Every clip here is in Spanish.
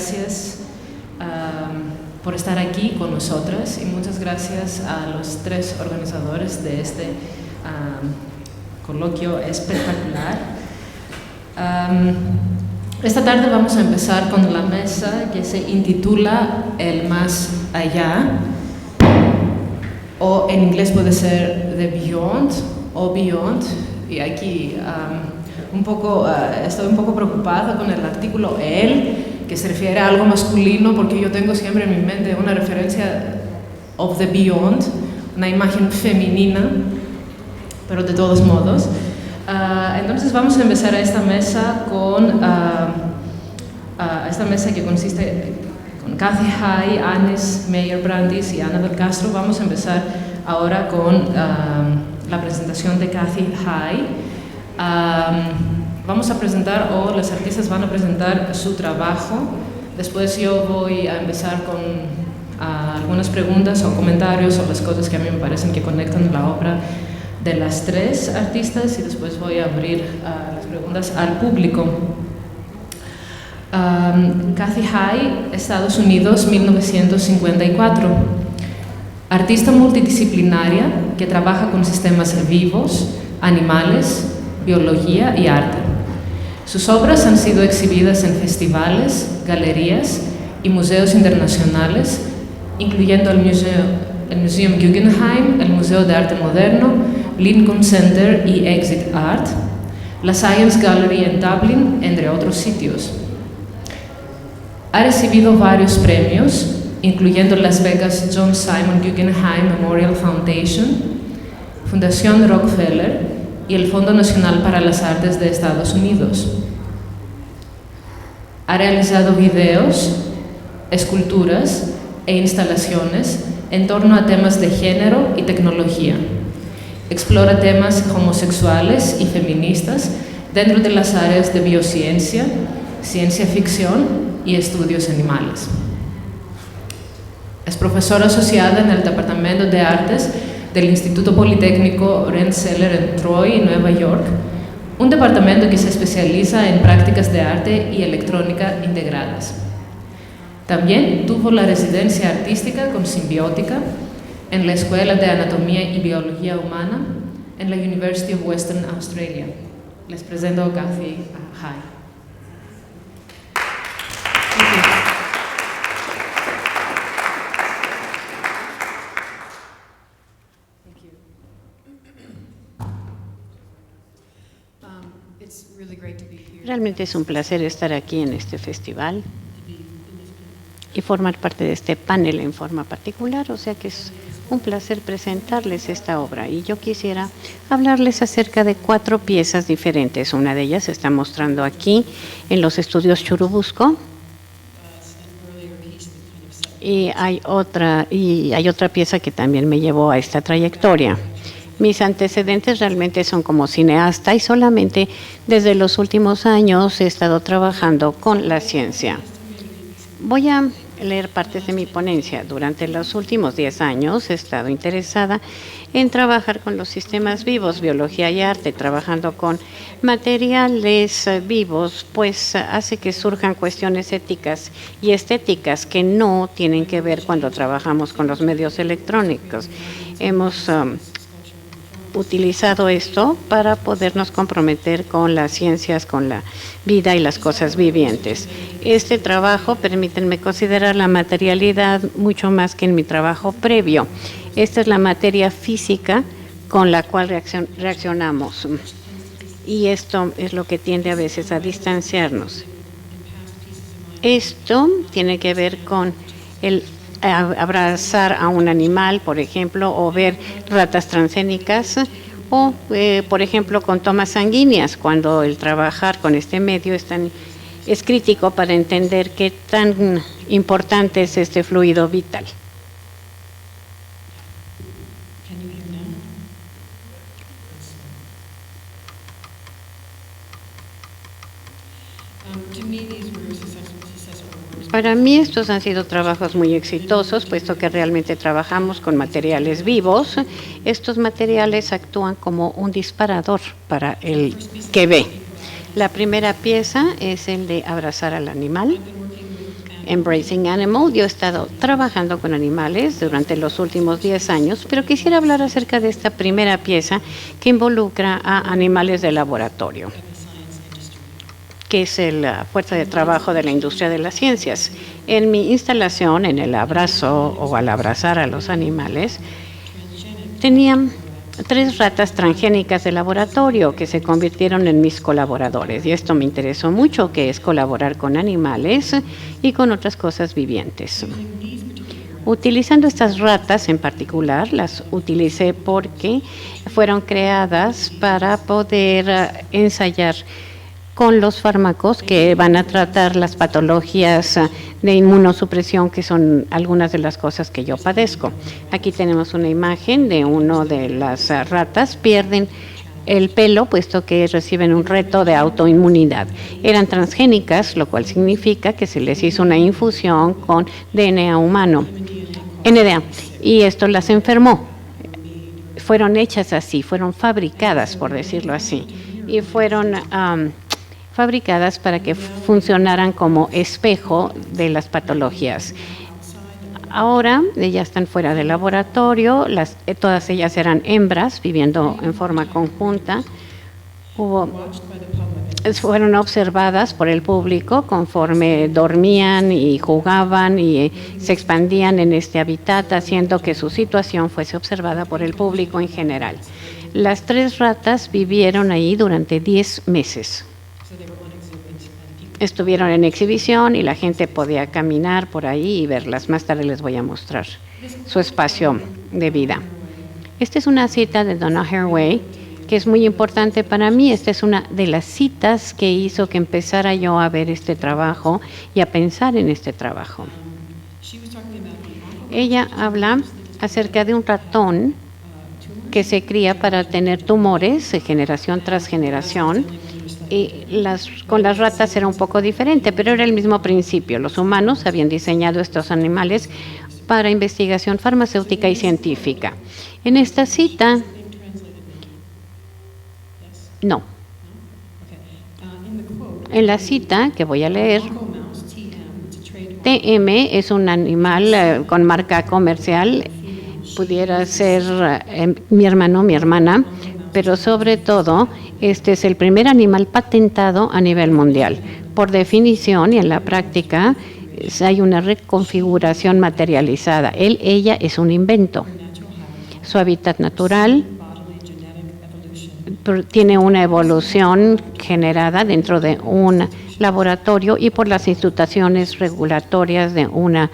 gracias por estar aquí con nosotras y muchas gracias a los 3 organizadores de este coloquio espectacular. Esta tarde vamos a empezar con la mesa que se intitula El Más Allá, o en inglés puede ser The Beyond o Beyond, y aquí estoy un poco preocupada con el artículo él, que se refiere a algo masculino, porque yo tengo siempre en mi mente una referencia of the beyond, una imagen femenina, pero de todos modos. Entonces vamos a empezar a esta mesa esta mesa que consiste con Kathy Hai, Anis Meyer-Brandis y Ana del Castro. Vamos a empezar ahora con la presentación de Kathy Hai. Vamos a presentar, o los artistas van a presentar su trabajo. Después yo voy a empezar con algunas preguntas o comentarios o las cosas que a mí me parecen que conectan la obra de las 3 artistas, y después voy a abrir las preguntas al público. Kathy Hai, Estados Unidos, 1954. Artista multidisciplinaria que trabaja con sistemas vivos, animales, biología y arte. Sus obras han sido exhibidas en festivales, galerías y museos internacionales, incluyendo el Museum Guggenheim, el Museo de Arte Moderno, Lincoln Center y Exit Art, la Science Gallery en Dublin, entre otros sitios. Ha recibido varios premios, incluyendo las becas John Simon Guggenheim Memorial Foundation, Fundación Rockefeller y el Fondo Nacional para las Artes de Estados Unidos. Ha realizado videos, esculturas e instalaciones en torno a temas de género y tecnología. Explora temas homosexuales y feministas dentro de las áreas de biociencia, ciencia ficción y estudios animales. Es profesora asociada en el Departamento de Artes del Instituto Politécnico Rensselaer en Troy, Nueva York, un departamento que se especializa en prácticas de arte y electrónica integradas. También tuvo la residencia artística con simbiótica en la Escuela de Anatomía y Biología Humana en la University of Western Australia. Les presento a Kathy Hai. Realmente es un placer estar aquí en este festival y formar parte de este panel en forma particular, o sea que es un placer presentarles esta obra. Y yo quisiera hablarles acerca de 4 piezas diferentes. Una de ellas se está mostrando aquí en los estudios Churubusco, y hay otra pieza que también me llevó a esta trayectoria. Mis antecedentes realmente son como cineasta y solamente desde los últimos años he estado trabajando con la ciencia. Voy a leer partes de mi ponencia. Durante los últimos 10 años he estado interesada en trabajar con los sistemas vivos, biología y arte, trabajando con materiales vivos, pues hace que surjan cuestiones éticas y estéticas que no tienen que ver cuando trabajamos con los medios electrónicos. Hemos utilizado esto para podernos comprometer con las ciencias, con la vida y las cosas vivientes. Este trabajo, permítanme considerar la materialidad mucho más que en mi trabajo previo. Esta es la materia física con la cual reaccionamos. Y esto es lo que tiende a veces a distanciarnos. Esto tiene que ver con el abrazar a un animal, por ejemplo, o ver ratas transgénicas, o, por ejemplo, con tomas sanguíneas, cuando el trabajar con este medio es crítico para entender qué tan importante es este fluido vital. Para mí estos han sido trabajos muy exitosos, puesto que realmente trabajamos con materiales vivos. Estos materiales actúan como un disparador para el que ve. La primera pieza es el de abrazar al animal. Embracing Animal. Yo he estado trabajando con animales durante los últimos 10 años, pero quisiera hablar acerca de esta primera pieza que involucra a animales de laboratorio, que es la fuerza de trabajo de la industria de las ciencias. En mi instalación, en el abrazo o al abrazar a los animales, tenían 3 ratas transgénicas de laboratorio que se convirtieron en mis colaboradores. Y esto me interesó mucho, que es colaborar con animales y con otras cosas vivientes. Utilizando estas ratas en particular, las utilicé porque fueron creadas para poder ensayar con los fármacos que van a tratar las patologías de inmunosupresión, que son algunas de las cosas que yo padezco. Aquí tenemos una imagen de una de las ratas. Pierden el pelo, puesto que reciben un reto de autoinmunidad. Eran transgénicas, lo cual significa que se les hizo una infusión con DNA humano, NDA, y esto las enfermó. Fueron hechas así, fueron fabricadas, por decirlo así, y fueron fabricadas para que funcionaran como espejo de las patologías. Ahora ellas están fuera del laboratorio, todas ellas eran hembras viviendo en forma conjunta. Fueron observadas por el público conforme dormían y jugaban y se expandían en este hábitat, haciendo que su situación fuese observada por el público en general. Las 3 ratas vivieron ahí durante 10 meses. Estuvieron en exhibición y la gente podía caminar por ahí y verlas. Más tarde les voy a mostrar su espacio de vida. Esta es una cita de Donna Haraway que es muy importante para mí. Esta es una de las citas que hizo que empezara yo a ver este trabajo y a pensar en este trabajo. Ella habla acerca de un ratón que se cría para tener tumores de generación tras generación. Y con las ratas era un poco diferente, pero era el mismo principio. Los humanos habían diseñado estos animales para investigación farmacéutica y científica. En esta cita, no. En la cita que voy a leer, TM es un animal con marca comercial, pudiera ser mi hermano, mi hermana, pero sobre todo, este es el primer animal patentado a nivel mundial. Por definición y en la práctica, hay una reconfiguración materializada. Ella es un invento. Su hábitat natural tiene una evolución generada dentro de un laboratorio y por las instituciones regulatorias de un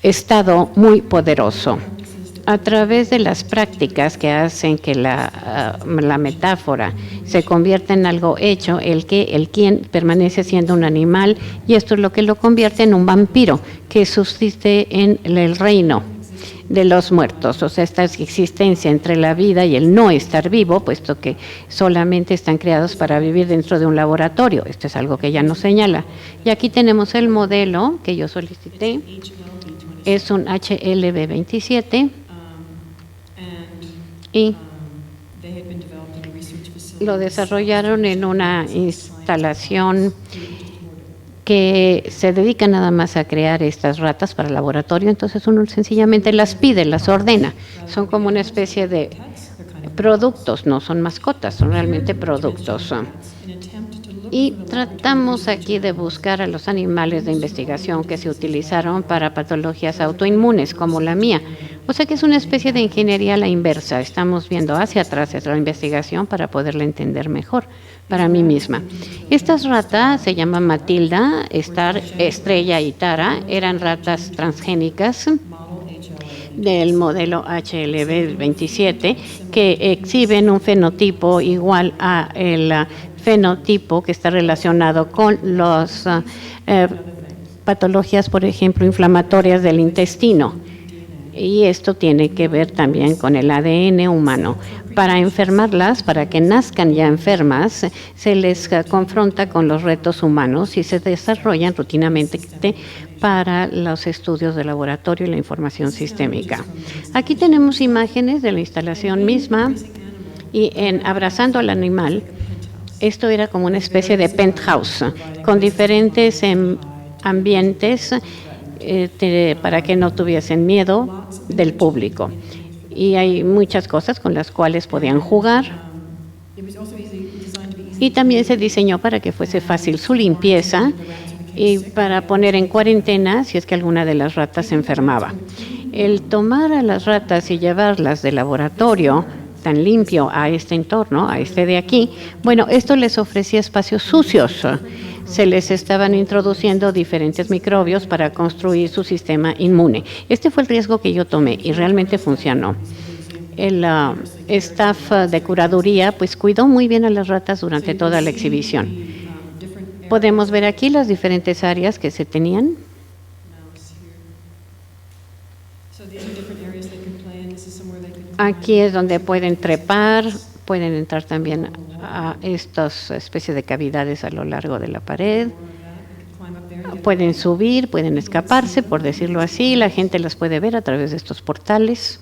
Estado muy poderoso. A través de las prácticas que hacen que la metáfora se convierta en algo hecho, el quien permanece siendo un animal, y esto es lo que lo convierte en un vampiro que subsiste en el reino de los muertos. O sea, esta existencia entre la vida y el no estar vivo, puesto que solamente están creados para vivir dentro de un laboratorio. Esto es algo que ella nos señala. Y aquí tenemos el modelo que yo solicité. Es un HLB27. Y lo desarrollaron en una instalación que se dedica nada más a crear estas ratas para el laboratorio. Entonces uno sencillamente las pide, las ordena. Son como una especie de productos, no son mascotas, son realmente productos. Y tratamos aquí de buscar a los animales de investigación que se utilizaron para patologías autoinmunes, como la mía. O sea que es una especie de ingeniería a la inversa. Estamos viendo hacia atrás de la investigación para poderla entender mejor para mí misma. Estas ratas se llaman Matilda, Star, Estrella y Tara. Eran ratas transgénicas del modelo HLB27 que exhiben un fenotipo igual a el fenotipo que está relacionado con las patologías, por ejemplo, inflamatorias del intestino. Y esto tiene que ver también con el ADN humano. Para enfermarlas, para que nazcan ya enfermas, se les confronta con los retos humanos y se desarrollan rutinamente para los estudios de laboratorio y la información sistémica. Aquí tenemos imágenes de la instalación misma y en abrazando al animal, esto era como una especie de penthouse con diferentes ambientes para que no tuviesen miedo del público. Y hay muchas cosas con las cuales podían jugar. Y también se diseñó para que fuese fácil su limpieza y para poner en cuarentena si es que alguna de las ratas se enfermaba. El tomar a las ratas y llevarlas del laboratorio tan limpio a este entorno, a este de aquí, bueno, esto les ofrecía espacios sucios. Se les estaban introduciendo diferentes microbios para construir su sistema inmune. Este fue el riesgo que yo tomé y realmente funcionó. El staff de curaduría pues cuidó muy bien a las ratas durante toda la exhibición. Podemos ver aquí las diferentes áreas que se tenían. Aquí es donde pueden trepar, pueden entrar también a estas especies de cavidades a lo largo de la pared. Pueden subir, pueden escaparse, por decirlo así. La gente las puede ver a través de estos portales.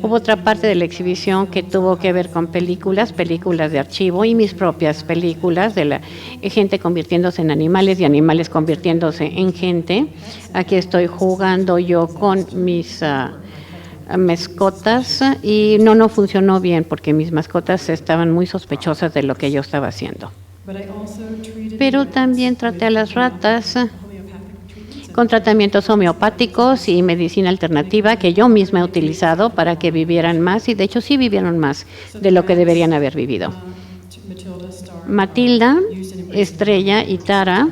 Hubo otra parte de la exhibición que tuvo que ver con películas de archivo y mis propias películas de la gente convirtiéndose en animales y animales convirtiéndose en gente. Aquí estoy jugando yo con mis mascotas y no funcionó bien porque mis mascotas estaban muy sospechosas de lo que yo estaba haciendo. Pero también traté a las ratas con tratamientos homeopáticos y medicina alternativa que yo misma he utilizado para que vivieran más, y de hecho sí vivieron más de lo que deberían haber vivido. Matilda, Estrella y Tara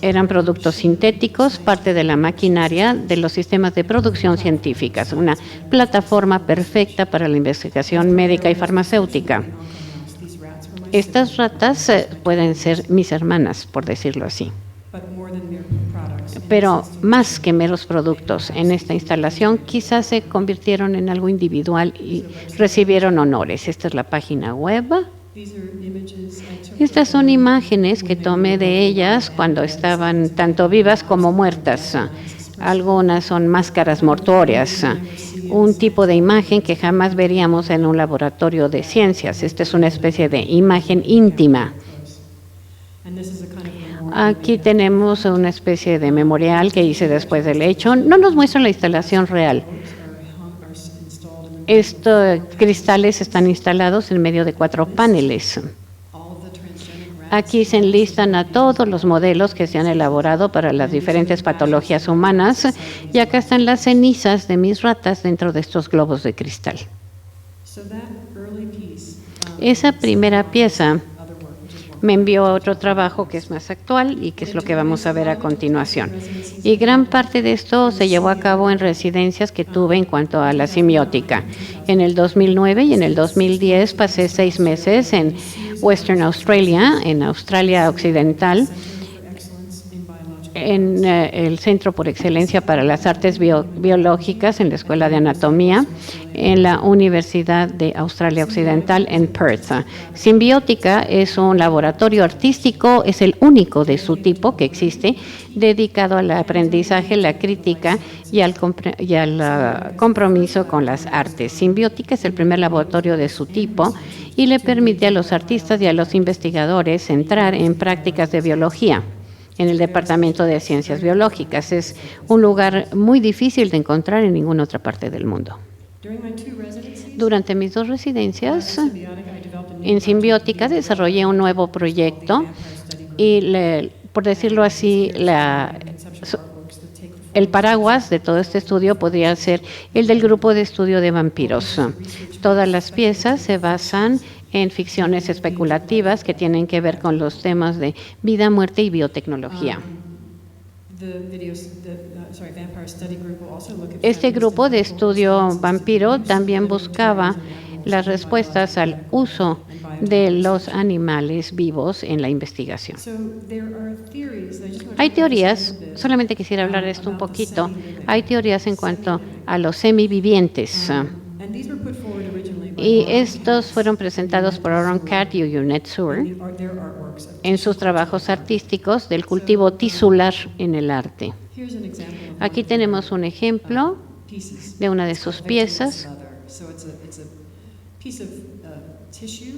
eran productos sintéticos, parte de la maquinaria de los sistemas de producción científicas, una plataforma perfecta para la investigación médica y farmacéutica. Estas ratas pueden ser mis hermanas, por decirlo así. Pero más que meros productos en esta instalación, quizás se convirtieron en algo individual y recibieron honores. Esta es la página web. Estas son imágenes que tomé de ellas cuando estaban tanto vivas como muertas. Algunas son máscaras mortuorias, un tipo de imagen que jamás veríamos en un laboratorio de ciencias. Esta es una especie de imagen íntima. Aquí tenemos una especie de memorial que hice después del hecho. No nos muestran la instalación real. Estos cristales están instalados en medio de 4 paneles. Aquí se enlistan a todos los modelos que se han elaborado para las diferentes patologías humanas, y acá están las cenizas de mis ratas dentro de estos globos de cristal. Esa primera pieza me envió otro trabajo que es más actual y que es lo que vamos a ver a continuación. Y gran parte de esto se llevó a cabo en residencias que tuve en cuanto a la semiótica. En el 2009 y en el 2010 pasé 6 meses en Western Australia, en Australia Occidental, en el Centro por Excelencia para las Artes Biológicas, en la Escuela de Anatomía, en la Universidad de Australia Occidental en Perth. Simbiótica es un laboratorio artístico, es el único de su tipo que existe, dedicado al aprendizaje, la crítica y al compromiso con las artes. Simbiótica es el primer laboratorio de su tipo y le permite a los artistas y a los investigadores entrar en prácticas de biología en el Departamento de Ciencias Biológicas. Es un lugar muy difícil de encontrar en ninguna otra parte del mundo. Durante mis 2 residencias en simbiótica desarrollé un nuevo proyecto y, por decirlo así, el paraguas de todo este estudio podría ser el del grupo de estudio de vampiros. Todas las piezas se basan en ficciones especulativas que tienen que ver con los temas de vida, muerte y biotecnología. Este grupo de estudio vampiro también buscaba las respuestas al uso de los animales vivos en la investigación. Hay teorías, solamente quisiera hablar de esto un poquito, hay teorías en cuanto a los semivivientes. Y estos fueron presentados por Aaron Katz y Unet Sur en sus trabajos artísticos del cultivo tisular en el arte. Aquí tenemos un ejemplo de una de sus piezas.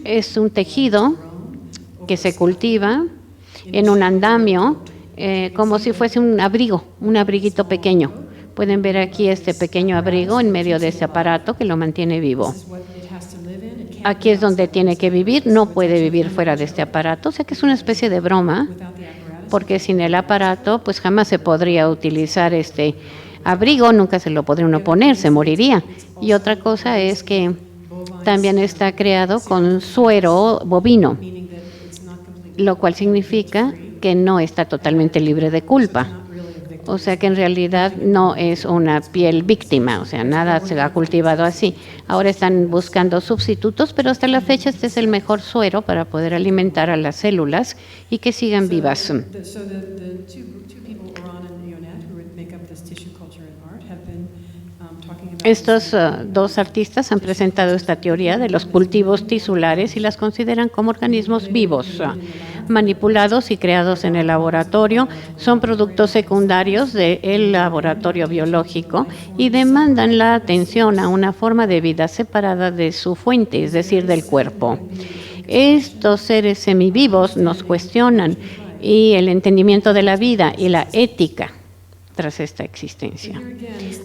Es un tejido que se cultiva en un andamio, como si fuese un abrigo, un abriguito pequeño. Pueden ver aquí este pequeño abrigo en medio de ese aparato que lo mantiene vivo. Aquí es donde tiene que vivir, no puede vivir fuera de este aparato, o sea que es una especie de broma, porque sin el aparato pues jamás se podría utilizar este abrigo, nunca se lo podría uno poner, se moriría. Y otra cosa es que también está creado con suero bovino, lo cual significa que no está totalmente libre de culpa. O sea que en realidad no es una piel víctima, o sea, nada se ha cultivado así. Ahora están buscando sustitutos, pero hasta la fecha este es el mejor suero para poder alimentar a las células y que sigan vivas. Estos dos artistas han presentado esta teoría de los cultivos tisulares y las consideran como organismos vivos, manipulados y creados en el laboratorio. Son productos secundarios del laboratorio biológico y demandan la atención a una forma de vida separada de su fuente, es decir, del cuerpo. Estos seres semivivos nos cuestionan y el entendimiento de la vida y la ética tras esta existencia.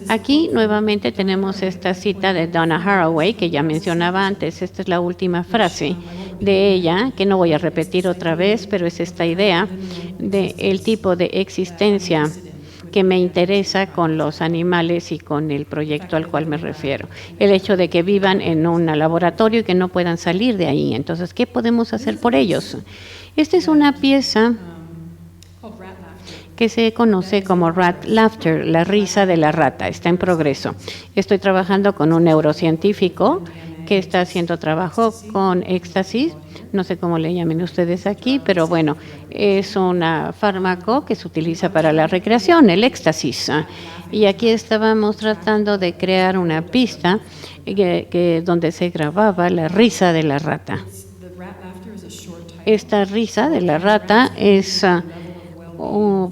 Aquí nuevamente tenemos esta cita de Donna Haraway que ya mencionaba antes. Esta es la última frase de ella, que no voy a repetir otra vez, pero es esta idea del tipo de existencia que me interesa con los animales y con el proyecto al cual me refiero. El hecho de que vivan en un laboratorio y que no puedan salir de ahí. Entonces, ¿qué podemos hacer por ellos? Esta es una pieza que se conoce como rat laughter, la risa de la rata. Está en progreso. Estoy trabajando con un neurocientífico que está haciendo trabajo con éxtasis, no sé cómo le llamen ustedes aquí, pero bueno, es un fármaco que se utiliza para la recreación, el éxtasis. Y aquí estábamos tratando de crear una pista donde se grababa la risa de la rata. Esta risa de la rata es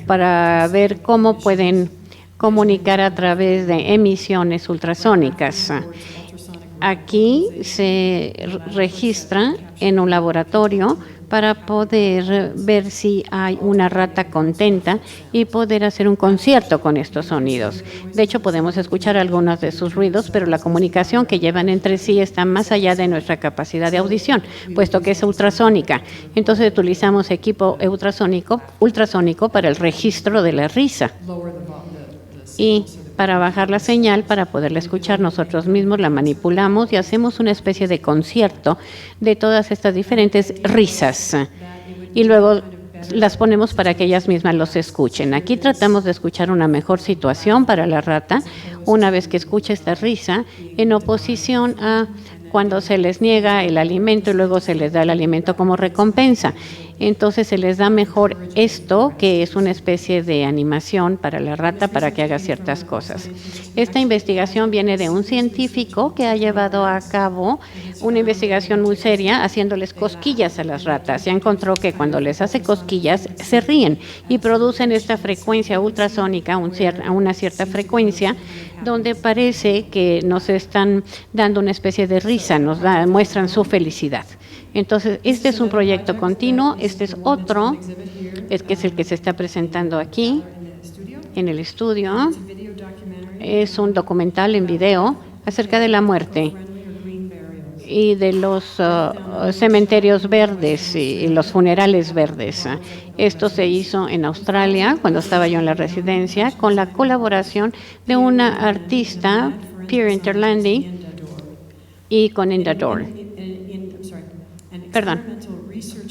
para ver cómo pueden comunicar a través de emisiones ultrasónicas. Aquí se registra en un laboratorio para poder ver si hay una rata contenta y poder hacer un concierto con estos sonidos. De hecho, podemos escuchar algunos de sus ruidos, pero la comunicación que llevan entre sí está más allá de nuestra capacidad de audición, puesto que es ultrasónica. Entonces utilizamos equipo ultrasónico para el registro de la risa. Y para bajar la señal, para poderla escuchar nosotros mismos, la manipulamos y hacemos una especie de concierto de todas estas diferentes risas. Y luego las ponemos para que ellas mismas los escuchen. Aquí tratamos de escuchar una mejor situación para la rata, una vez que escucha esta risa, en oposición a cuando se les niega el alimento y luego se les da el alimento como recompensa. Entonces se les da mejor esto, que es una especie de animación para la rata para que haga ciertas cosas. Esta investigación viene de un científico que ha llevado a cabo una investigación muy seria haciéndoles cosquillas a las ratas. Ya encontró que cuando les hace cosquillas se ríen y producen esta frecuencia ultrasónica a una cierta frecuencia donde parece que nos están dando una especie de risa, muestran su felicidad. Entonces, este es un proyecto continuo, este es otro, que es el que se está presentando aquí, en el estudio. Es un documental en video acerca de la muerte y de los cementerios verdes y los funerales verdes. Esto se hizo en Australia, cuando estaba yo en la residencia, con la colaboración de una artista, Pierre Interlandi, y con Indador. Perdón.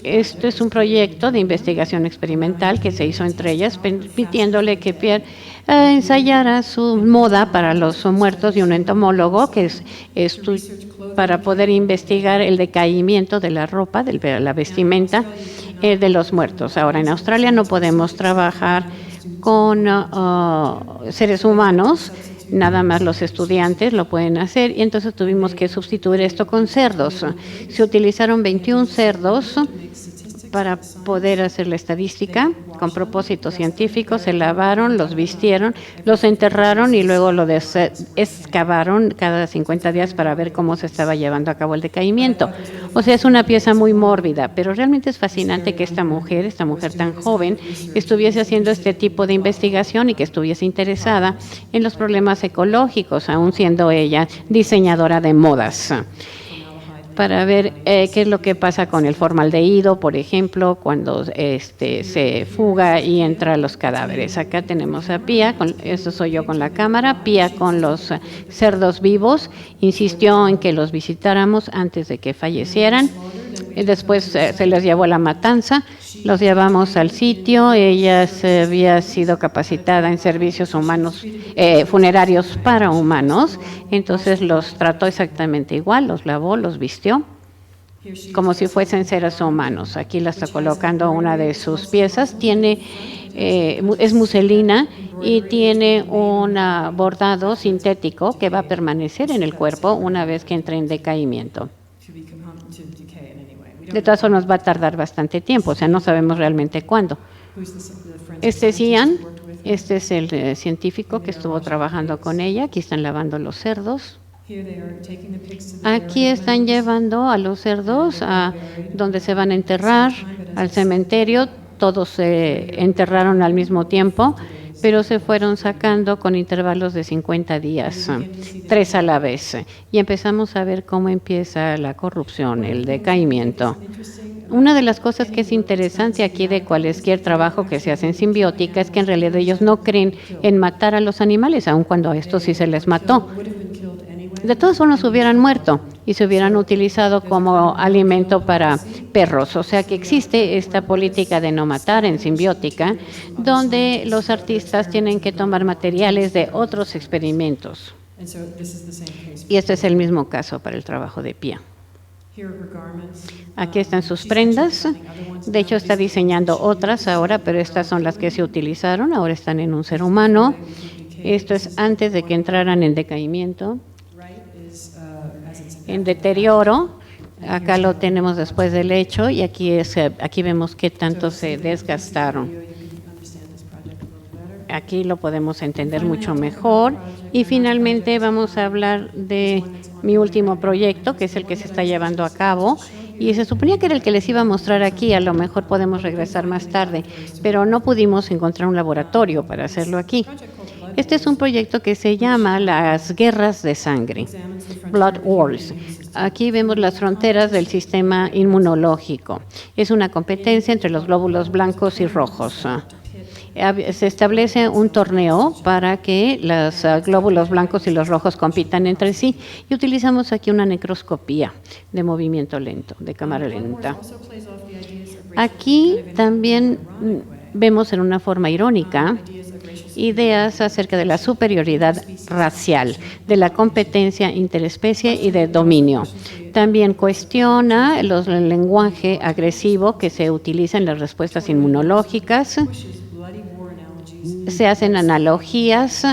Esto es un proyecto de investigación experimental que se hizo entre ellas, permitiéndole que Pierre ensayara su moda para los muertos y un entomólogo que es para poder investigar el decaimiento de la ropa, de la vestimenta de los muertos. Ahora, en Australia no podemos trabajar con seres humanos, nada más los estudiantes lo pueden hacer, y entonces tuvimos que sustituir esto con cerdos. Se utilizaron 21 cerdos para poder hacer la estadística con propósitos científicos, se lavaron, los vistieron, los enterraron y luego lo excavaron cada 50 días para ver cómo se estaba llevando a cabo el decaimiento. O sea, es una pieza muy mórbida, pero realmente es fascinante que esta mujer tan joven, estuviese haciendo este tipo de investigación y que estuviese interesada en los problemas ecológicos, aún siendo ella diseñadora de modas. Para ver qué es lo que pasa con el formaldehído, por ejemplo, cuando se fuga y entra a los cadáveres. Acá tenemos a Pia, eso soy yo con la cámara, Pia con los cerdos vivos, insistió en que los visitáramos antes de que fallecieran. Después se les llevó a la matanza, los llevamos al sitio, ella había sido capacitada en servicios humanos, funerarios para humanos, entonces los trató exactamente igual, los lavó, los vistió, como si fuesen seres humanos. Aquí la está colocando una de sus piezas, es muselina y tiene un bordado sintético que va a permanecer en el cuerpo una vez que entre en decaimiento. De todas formas va a tardar bastante tiempo, o sea, no sabemos realmente cuándo. Este es Ian, este es el científico que estuvo trabajando con ella. Aquí están lavando los cerdos. Aquí están llevando a los cerdos a donde se van a enterrar, al cementerio. Todos se enterraron al mismo tiempo, pero se fueron sacando con intervalos de 50 días, 3 a la vez. Y empezamos a ver cómo empieza la corrupción, el decaimiento. Una de las cosas que es interesante aquí de cualquier trabajo que se hace en simbiótica es que en realidad ellos no creen en matar a los animales, aun cuando a estos sí se les mató. De todos formas hubieran muerto y se hubieran utilizado como alimento para perros. O sea que existe esta política de no matar en simbiótica, donde los artistas tienen que tomar materiales de otros experimentos. Y este es el mismo caso para el trabajo de Pia. Aquí están sus prendas. De hecho, está diseñando otras ahora, pero estas son las que se utilizaron. Ahora están en un ser humano. Esto es antes de que entraran en decaimiento, en deterioro. Acá lo tenemos después del hecho y aquí vemos qué tanto se desgastaron. Aquí lo podemos entender mucho mejor. Y finalmente vamos a hablar de mi último proyecto, que es el que se está llevando a cabo. Y se suponía que era el que les iba a mostrar aquí, a lo mejor podemos regresar más tarde, pero no pudimos encontrar un laboratorio para hacerlo aquí. Este es un proyecto que se llama Las Guerras de Sangre, Blood Wars. Aquí vemos las fronteras del sistema inmunológico. Es una competencia entre los glóbulos blancos y rojos. Se establece un torneo para que los glóbulos blancos y los rojos compitan entre sí y utilizamos aquí una necroscopía de movimiento lento, de cámara lenta. Aquí también vemos en una forma irónica ideas acerca de la superioridad racial, de la competencia interespecie y de dominio. También cuestiona el lenguaje agresivo que se utiliza en las respuestas inmunológicas. Se hacen analogías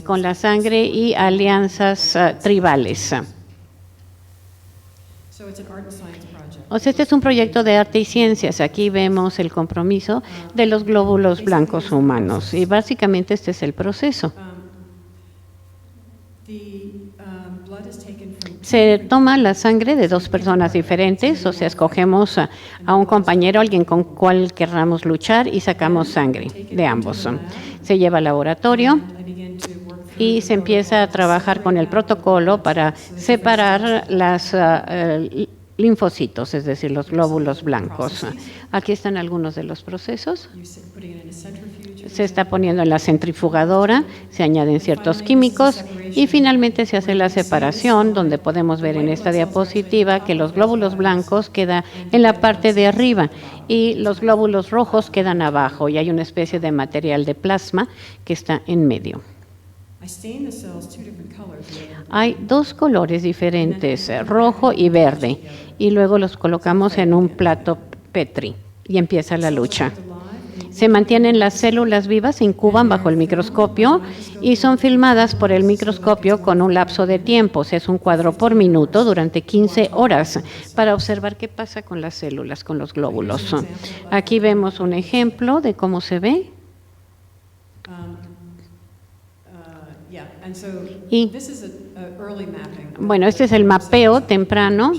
con la sangre y alianzas tribales. O sea, este es un proyecto de arte y ciencias. Aquí vemos el compromiso de los glóbulos blancos humanos y básicamente este es el proceso. Se toma la sangre de dos personas diferentes, o sea, escogemos a un compañero, alguien con cual querramos luchar y sacamos sangre de ambos. Se lleva al laboratorio y se empieza a trabajar con el protocolo para separar las linfocitos, es decir, los glóbulos blancos. Aquí están algunos de los procesos. Se está poniendo en la centrifugadora, se añaden ciertos químicos y finalmente se hace la separación, donde podemos ver en esta diapositiva que los glóbulos blancos quedan en la parte de arriba y los glóbulos rojos quedan abajo y hay una especie de material de plasma que está en medio. Hay dos colores diferentes, rojo y verde, y luego los colocamos en un plato Petri y empieza la lucha. Se mantienen las células vivas, se incuban bajo el microscopio y son filmadas por el microscopio con un lapso de tiempo, o sea, es un cuadro por minuto durante 15 horas para observar qué pasa con las células, con los glóbulos. Aquí vemos un ejemplo de cómo se ve. Y, bueno, este es el mapeo temprano.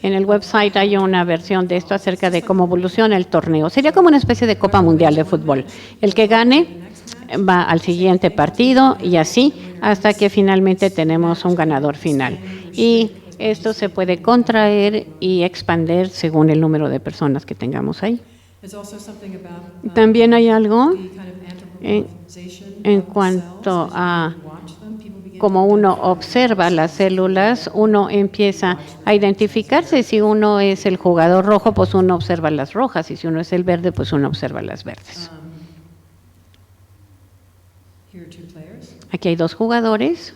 En el website hay una versión de esto acerca de cómo evoluciona el torneo. Sería como una especie de Copa Mundial de fútbol. El que gane va al siguiente partido y así hasta que finalmente tenemos un ganador final. Y esto se puede contraer y expandir según el número de personas que tengamos ahí. También hay algo en cuanto a como uno observa las células, uno empieza a identificarse. Si uno es el jugador rojo, pues uno observa las rojas, y si uno es el verde, pues uno observa las verdes. Aquí hay dos jugadores.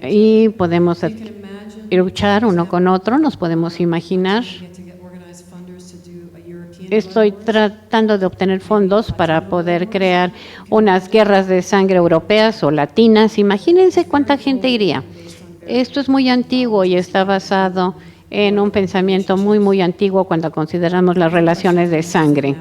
Y podemos luchar uno con otro, nos podemos imaginar. Estoy tratando de obtener fondos para poder crear unas guerras de sangre europeas o latinas. Imagínense cuánta gente iría. Esto es muy antiguo y está basado en un pensamiento muy, muy antiguo cuando consideramos las relaciones de sangre.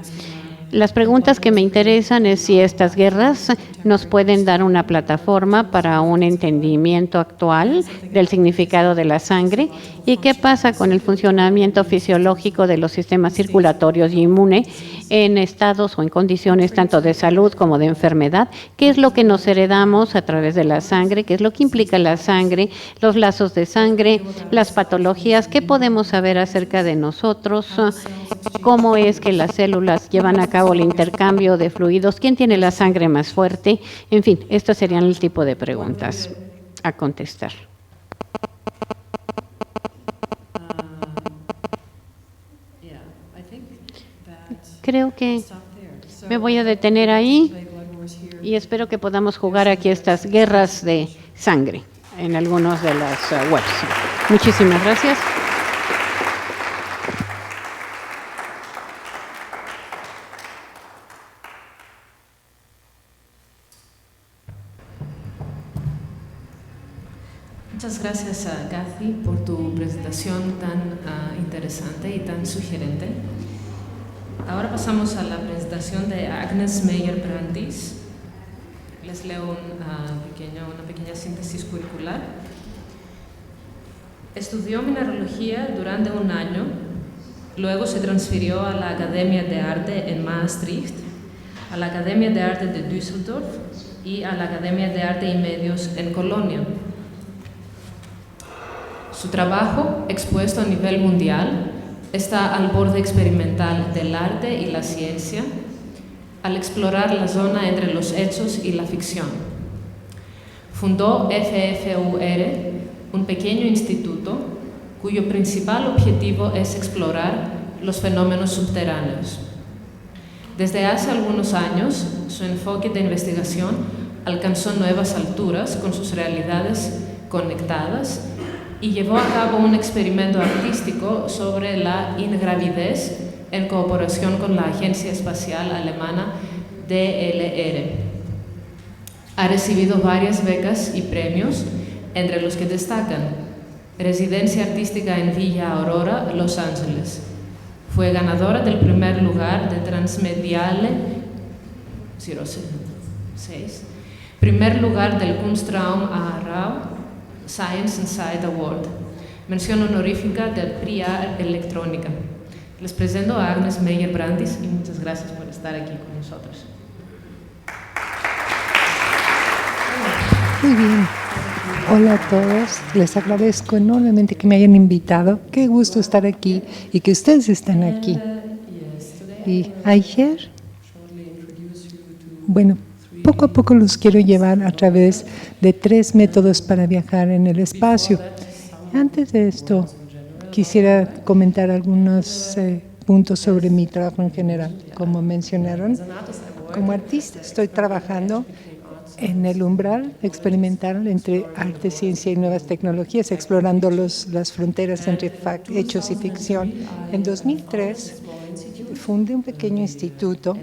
Las preguntas que me interesan es si estas guerras nos pueden dar una plataforma para un entendimiento actual del significado de la sangre y qué pasa con el funcionamiento fisiológico de los sistemas circulatorios y inmune en estados o en condiciones tanto de salud como de enfermedad, qué es lo que nos heredamos a través de la sangre, qué es lo que implica la sangre, los lazos de sangre, las patologías, qué podemos saber acerca de nosotros, cómo es que las células llevan a cabo el intercambio de fluidos, quién tiene la sangre más fuerte, en fin, estos serían el tipo de preguntas a contestar. Creo que me voy a detener ahí y espero que podamos jugar aquí estas guerras de sangre en algunos de las webs. Muchísimas gracias. Muchas gracias a Kathy por tu presentación tan interesante y tan sugerente. Ahora pasamos a la presentación de Agnes Meyer-Brandis. Les leo una pequeña síntesis curricular. Estudió mineralogía durante un año, luego se transfirió a la Academia de Arte en Maastricht, a la Academia de Arte de Düsseldorf y a la Academia de Arte y Medios en Colonia. Su trabajo, expuesto a nivel mundial, está al borde experimental del arte y la ciencia, al explorar la zona entre los hechos y la ficción. Fundó FFUR, un pequeño instituto cuyo principal objetivo es explorar los fenómenos subterráneos. Desde hace algunos años, su enfoque de investigación alcanzó nuevas alturas con sus realidades conectadas y llevó a cabo un experimento artístico sobre la ingravidez en colaboración con la Agencia Espacial Alemana DLR. Ha recibido varias becas y premios, entre los que destacan Residencia Artística en Villa Aurora, Los Ángeles. Fue ganadora del primer lugar de Transmediale 06, primer lugar del Kunstraum Aarau Science Inside Award, mención honorífica del Prix Electrónica. Les presento a Agnes Meyer-Brandis y muchas gracias por estar aquí con nosotros. Muy bien. Hola a todos. Les agradezco enormemente que me hayan invitado. Qué gusto estar aquí y que ustedes estén aquí. Y ayer, bueno, poco a poco los quiero llevar a través de 3 métodos para viajar en el espacio. Antes de esto, quisiera comentar algunos puntos sobre mi trabajo en general. Como mencionaron, como artista estoy trabajando en el umbral experimental entre arte, ciencia y nuevas tecnologías, explorando las fronteras entre hechos y ficción. En 2003 fundé un pequeño instituto,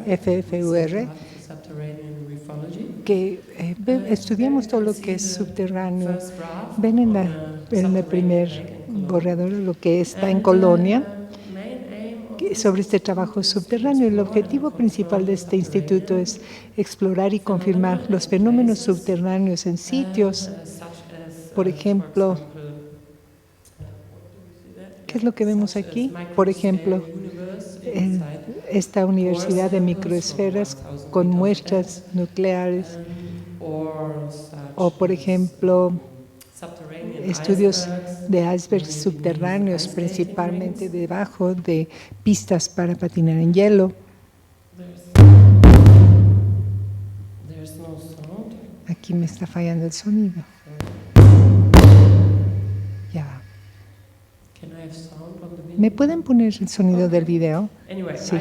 FFUR, que estudiamos todo lo que es subterráneo. Ven en el primer borrador lo que está en Colonia, sobre este trabajo subterráneo. El objetivo principal de este instituto es explorar y confirmar los fenómenos subterráneos en sitios, por ejemplo, ¿qué es lo que vemos aquí? Por ejemplo, esta universidad de microesferas con muestras nucleares, o por ejemplo, estudios de icebergs subterráneos, principalmente debajo de pistas para patinar en hielo. Aquí me está fallando el sonido. Ya. ¿Me pueden poner el sonido del video? Sí.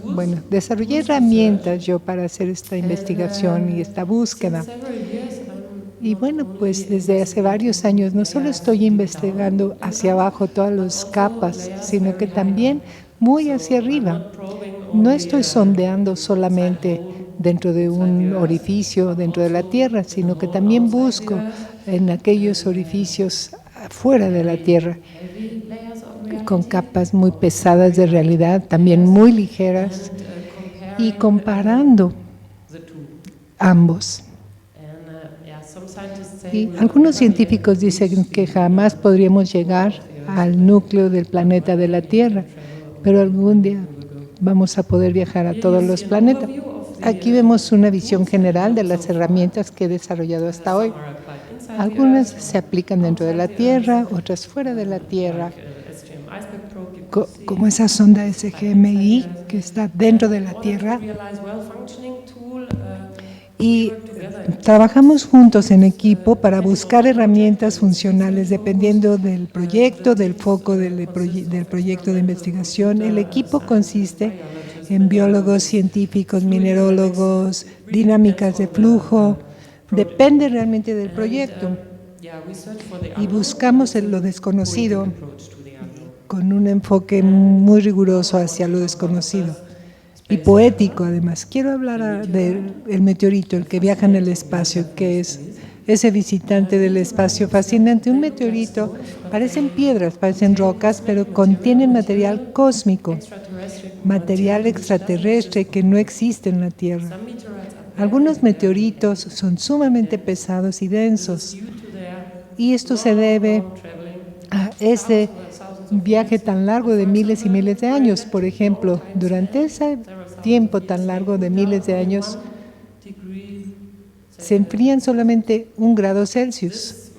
Bueno, desarrollé herramientas yo para hacer esta investigación y esta búsqueda. Y bueno, pues desde hace varios años no solo estoy investigando hacia abajo todas las capas, sino que también muy hacia arriba. No estoy sondeando solamente dentro de un orificio dentro de la Tierra, sino que también busco en aquellos orificios fuera de la Tierra, con capas muy pesadas de realidad, también muy ligeras, y comparando ambos. Y algunos científicos dicen que jamás podríamos llegar al núcleo del planeta de la Tierra, pero algún día vamos a poder viajar a todos los planetas. Aquí vemos una visión general de las herramientas que he desarrollado hasta hoy. Algunas se aplican dentro de la Tierra, otras fuera de la Tierra, como esa sonda SGMI que está dentro de la Tierra. Y trabajamos juntos en equipo para buscar herramientas funcionales dependiendo del proyecto, del foco del proyecto de investigación. El equipo consiste en biólogos, científicos, minerólogos, dinámicas de flujo, depende realmente del proyecto. Y buscamos lo desconocido con un enfoque muy riguroso hacia lo desconocido. Y poético, además. Quiero hablar del meteorito, el que viaja en el espacio, que es ese visitante del espacio fascinante. Un meteorito, parecen piedras, parecen rocas, pero contienen material cósmico, material extraterrestre que no existe en la Tierra. Algunos meteoritos son sumamente pesados y densos, y esto se debe a ese viaje tan largo de miles y miles de años. Por ejemplo, durante ese tiempo tan largo de miles de años, se enfrían solamente 1 grado Celsius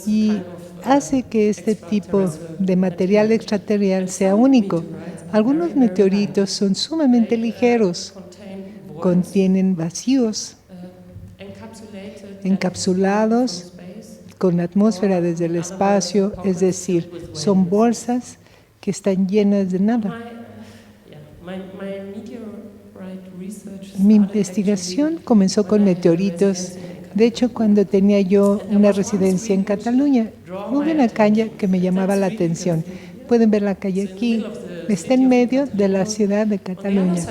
y hace que este tipo de material extraterrestre sea único. Algunos meteoritos son sumamente ligeros, contienen vacíos, encapsulados con atmósfera desde el espacio, es decir, son bolsas que están llenas de nada. Mi investigación comenzó con meteoritos. De hecho, cuando tenía yo una residencia en Cataluña, hubo una calle que me llamaba la atención. Pueden ver la calle aquí, está en medio de la ciudad de Cataluña.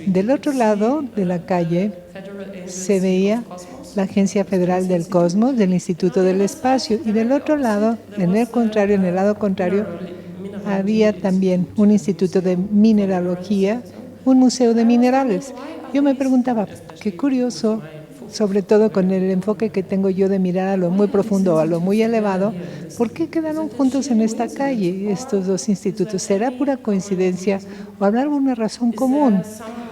Del otro lado de la calle se veía la Agencia Federal del Cosmos, del Instituto del Espacio, y del otro lado, en el lado contrario, había también un instituto de mineralogía, un museo de minerales. Yo me preguntaba, qué curioso, sobre todo con el enfoque que tengo yo de mirar a lo muy profundo, a lo muy elevado, ¿por qué quedaron juntos en esta calle estos dos institutos? ¿Será pura coincidencia o habrá alguna razón común?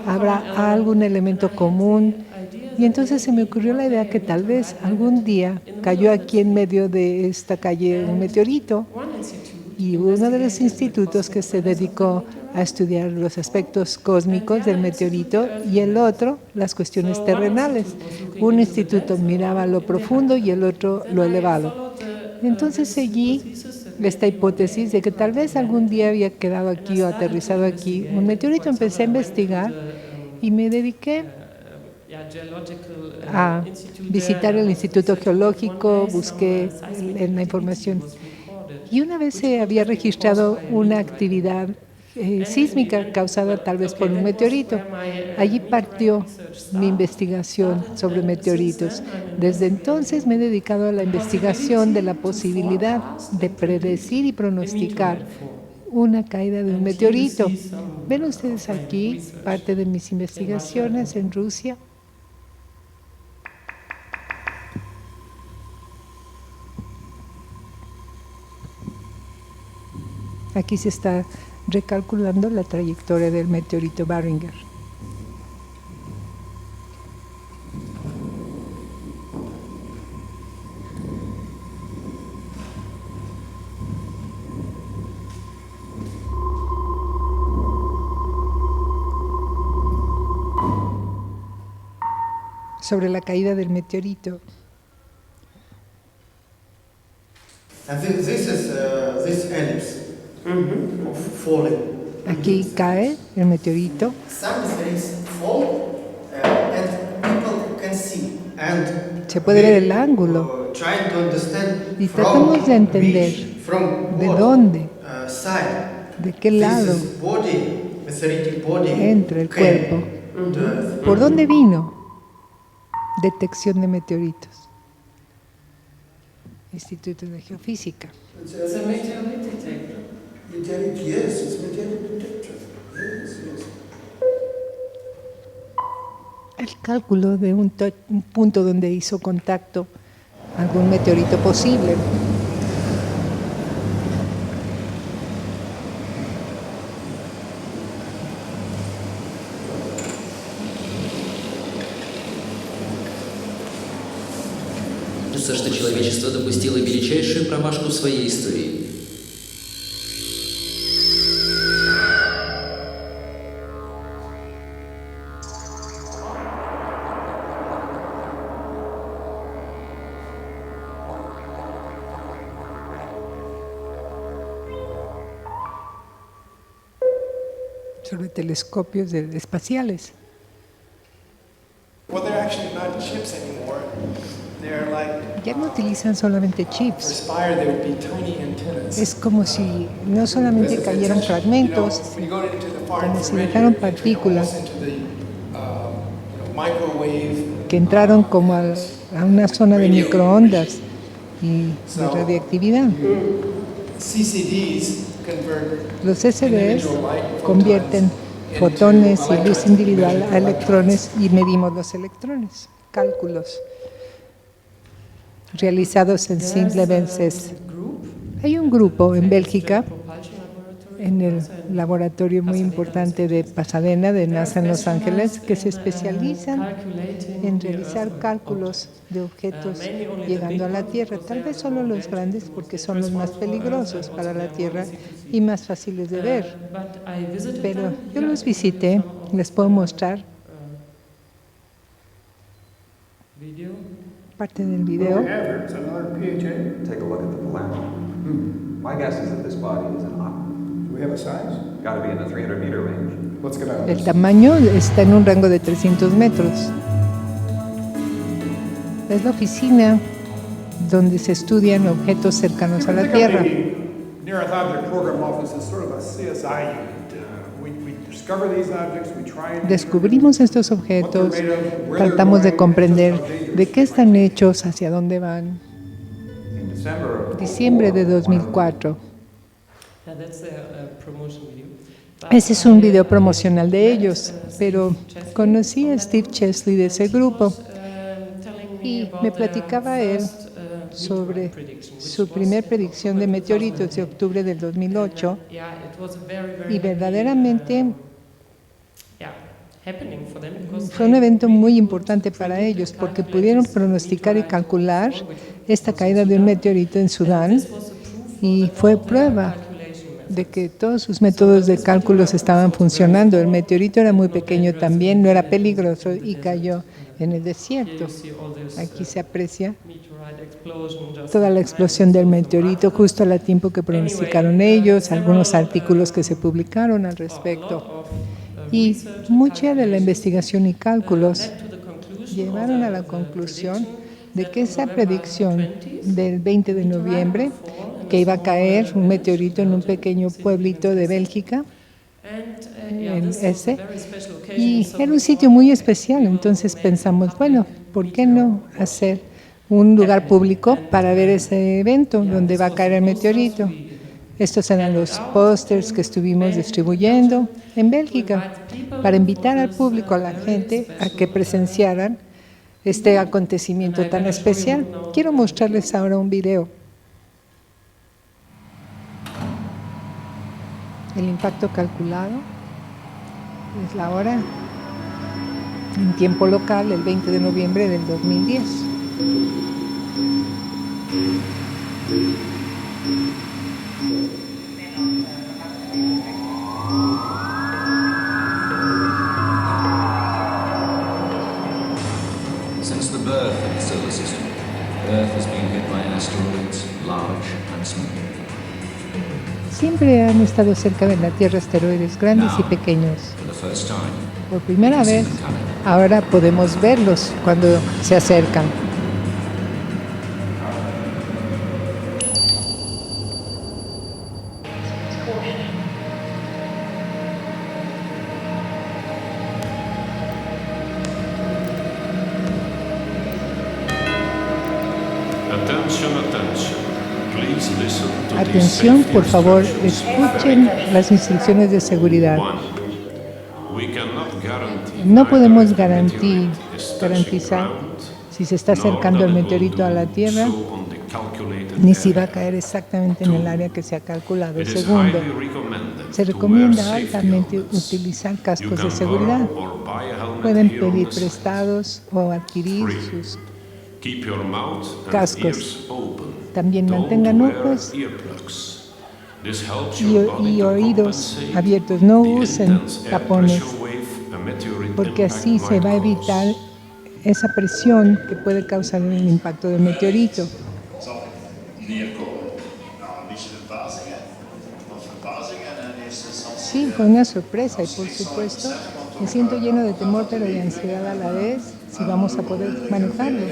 ¿Habrá algún elemento común? Y entonces se me ocurrió la idea que tal vez algún día cayó aquí en medio de esta calle un meteorito, y uno de los institutos que se dedicó a estudiar los aspectos cósmicos del meteorito y el otro las cuestiones terrenales. Un instituto miraba lo profundo y el otro lo elevado. Entonces seguí esta hipótesis de que tal vez algún día había quedado aquí o aterrizado aquí un meteorito. Empecé a investigar y me dediqué a visitar el Instituto Geológico, busqué en la información. Y una vez se había registrado una actividad sísmica causada tal vez por un meteorito. Allí partió mi investigación sobre meteoritos. Desde entonces me he dedicado a la investigación de la posibilidad de predecir y pronosticar una caída de un meteorito. Ven ustedes aquí parte de mis investigaciones en Rusia. Aquí se está recalculando la trayectoria del meteorito Barringer. Sobre la caída del meteorito. And this is this ellipse of falling. Aquí cae el meteorito. Some rays fall and people can see. And se puede ver el ángulo. Trying to understand Y tratamos de entender de dónde, de qué lado entra el cuerpo. ¿Por dónde vino? Detección de meteoritos. Instituto de Geofísica. It's a meteorite detector. Meteorite, yes, it's meteorite detector. Yes, yes. El cálculo de un punto donde hizo contacto algún meteorito posible. Что человечество допустило величайшую промашку в своей истории. Sobre telescopios espaciales. Well, they're actually not chips anymore. They're like, Ya no utilizan solamente for chips. Spire, they would be tiny antennas. Es como si no solamente cayeran fragmentos, When you go into the far como si infrared, dejaron you enter partículas almost into the microwave. que entraron como a una zona de microondas y de radiactividad. CCDs convert Los CCDs individual light convierten photons fotones into y luz electrons. individual Measure a the electrones y medimos los electrones. Cálculos realizados en Sint-Levenses. Hay un grupo en Bélgica, en el laboratorio muy importante de Pasadena, de NASA en Los Ángeles, que se especializan en realizar cálculos de objetos llegando a la Tierra. Tal vez solo los grandes, porque son los más peligrosos para la Tierra y más fáciles de ver. Pero yo los visité, les puedo mostrar parte del video. Take a look at the planet. My guess is that this body is an aqua. Do we have a size? Got to be in the 300 meter range. Let's get out. El tamaño está en un rango de 300 metros. Es la oficina donde se estudian objetos cercanos a la Tierra. Near Earth Object Program Office is sort of a CSI unit. We discover these objects, we try and Descubrimos estos objetos, tratamos de comprender de qué están hechos, hacia dónde van. In December of Diciembre de 2004. Yeah, that's a promotion video. Ese es un video promocional de ellos, pero conocí a Steve Chesley de ese grupo y me platicaba él sobre su primer predicción de meteoritos de octubre del 2008 y verdaderamente fue un evento muy importante para ellos porque pudieron pronosticar y calcular esta caída de un meteorito en Sudán y fue prueba de que todos sus métodos de cálculos estaban funcionando. El meteorito era muy pequeño también, no era peligroso y cayó en el desierto. Aquí se aprecia toda la explosión del meteorito justo al tiempo que pronosticaron ellos, algunos artículos que se publicaron al respecto. Y mucha de la investigación y cálculos llevaron a la conclusión de que esa predicción del 20 de noviembre, que iba a caer un meteorito en un pequeño pueblito de Bélgica, y era un sitio muy especial. Entonces pensamos, bueno, ¿por qué no hacer un lugar público para ver ese evento donde va a caer el meteorito? Estos eran los pósters que estuvimos distribuyendo en Bélgica para invitar al público, a la gente, a que presenciaran este acontecimiento tan especial. Quiero mostrarles ahora un video. El impacto calculado es la hora en tiempo local, el 20 de noviembre del 2010. Since the birth of the solar system, Earth has been hit by asteroids, large and small. Siempre han estado cerca de la Tierra asteroides grandes y pequeños. Por primera vez, ahora podemos verlos cuando se acercan. Atención, por favor, escuchen las instrucciones de seguridad. No podemos garantizar si se está acercando el meteorito a la Tierra, ni si va a caer exactamente en el área que se ha calculado. Segundo, se recomienda altamente utilizar cascos de seguridad. Pueden pedir prestados o adquirir sus cascos. También mantengan ojos y oídos abiertos. No usen tapones, porque así se va a evitar esa presión que puede causar el impacto del meteorito. Sí, fue una sorpresa y por supuesto me siento lleno de temor pero de ansiedad a la vez si vamos a poder manejarlo.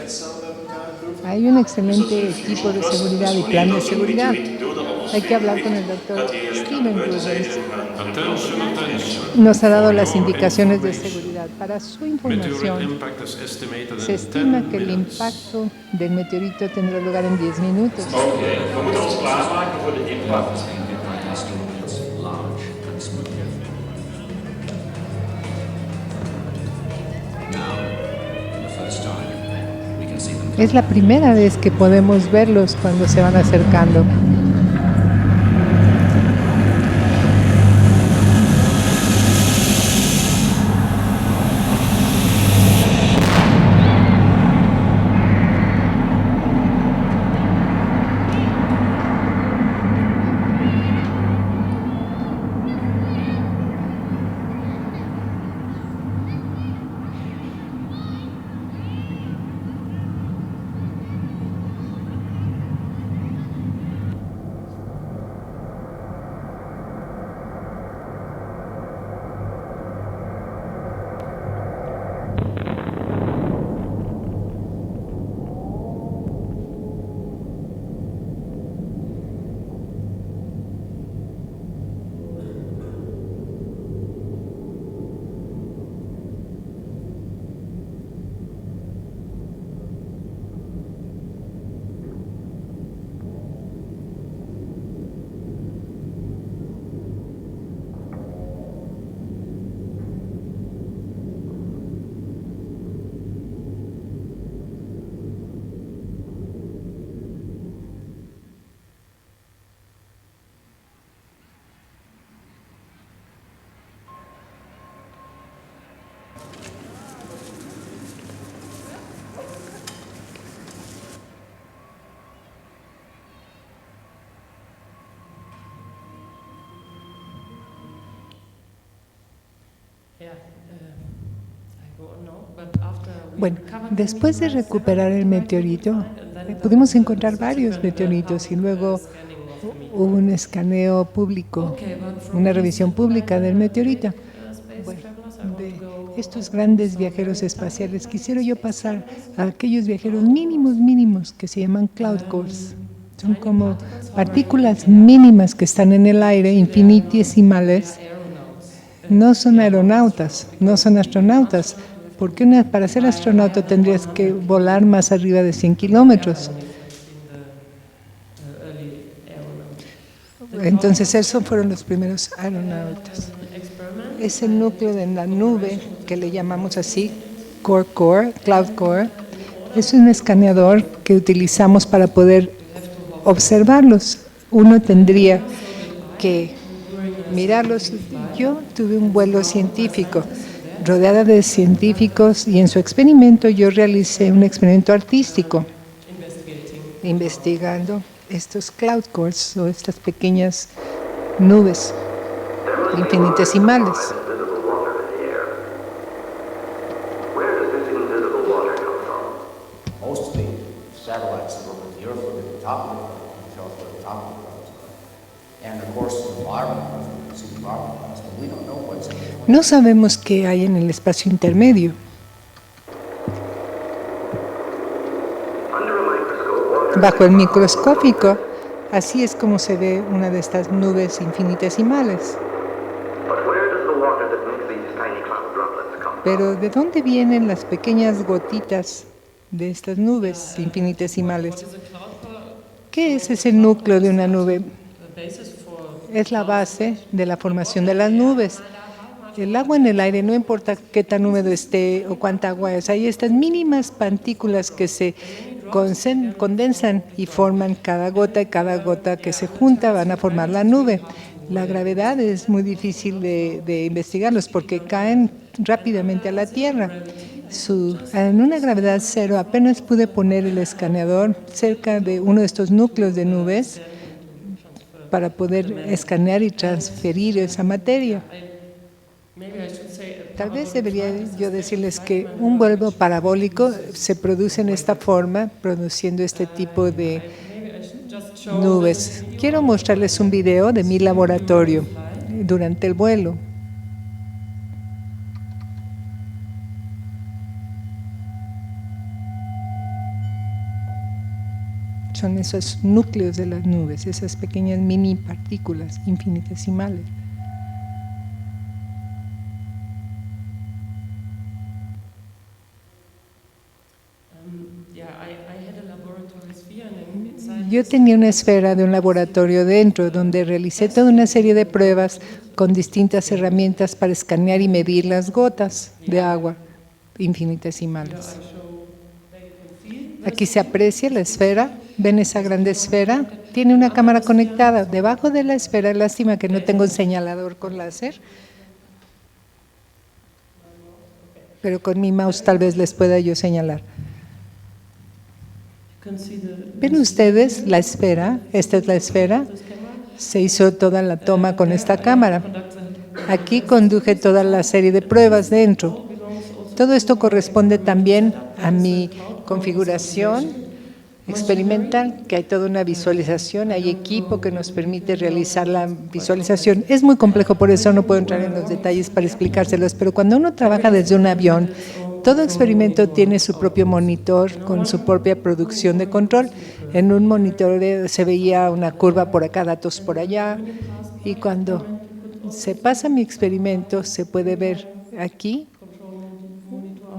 Hay un excelente equipo de seguridad y plan de seguridad. Hay que hablar con el doctor Steven Rubens. Nos ha dado las indicaciones de seguridad. Para su información, se estima que el impacto del meteorito tendrá lugar en 10 minutos. Es la primera vez que podemos verlos cuando se van acercando. Bueno, después de recuperar el meteorito, pudimos encontrar varios meteoritos y luego hubo un escaneo público, una revisión pública del meteorito. Bueno, de estos grandes viajeros espaciales, quisiera yo pasar a aquellos viajeros mínimos que se llaman cloud cores. Son como partículas mínimas que están en el aire, infinitesimales. No son aeronautas, no son astronautas, porque para ser astronauta tendrías que volar más arriba de 100 kilómetros. Entonces esos fueron los primeros aeronautas. Ese núcleo de la nube, que le llamamos así, Cloud Core, es un escaneador que utilizamos para poder observarlos. Uno tendría que mirarlos. Yo tuve un vuelo científico, rodeada de científicos, y en su experimento yo realicé un experimento artístico, investigando estos cloud cores o estas pequeñas nubes infinitesimales. No sabemos qué hay en el espacio intermedio. Bajo el microscópico, así es como se ve una de estas nubes infinitesimales. Pero ¿de dónde vienen las pequeñas gotitas de estas nubes infinitesimales? ¿Qué es ese núcleo de una nube? Es la base de la formación de las nubes. El agua en el aire, no importa qué tan húmedo esté o cuánta agua es, hay estas mínimas partículas que se condensan y forman cada gota, y cada gota que se junta van a formar la nube. La gravedad es muy difícil de investigarlos porque caen rápidamente a la Tierra. En una gravedad cero apenas pude poner el escaneador cerca de uno de estos núcleos de nubes para poder escanear y transferir esa materia. Tal vez debería yo decirles que un vuelo parabólico se produce en esta forma, produciendo este tipo de nubes. Quiero mostrarles un video de mi laboratorio durante el vuelo. Son esos núcleos de las nubes, esas pequeñas mini partículas infinitesimales. Yo tenía una esfera de un laboratorio dentro, donde realicé toda una serie de pruebas con distintas herramientas para escanear y medir las gotas de agua infinitesimales. Aquí se aprecia la esfera. ¿Ven esa grande esfera? Tiene una cámara conectada. Debajo de la esfera, lástima que no tengo un señalador con láser, pero con mi mouse tal vez les pueda yo señalar. ¿Ven ustedes la esfera? Esta es la esfera. Se hizo toda la toma con esta cámara. Aquí conduje toda la serie de pruebas dentro. Todo esto corresponde también a mi configuración experimental, que hay toda una visualización, hay equipo que nos permite realizar la visualización. Es muy complejo, por eso no puedo entrar en los detalles para explicárselos, pero cuando uno trabaja desde un avión, todo experimento tiene su propio monitor con su propia producción de control. En un monitor se veía una curva por acá, datos por allá, y cuando se pasa mi experimento se puede ver aquí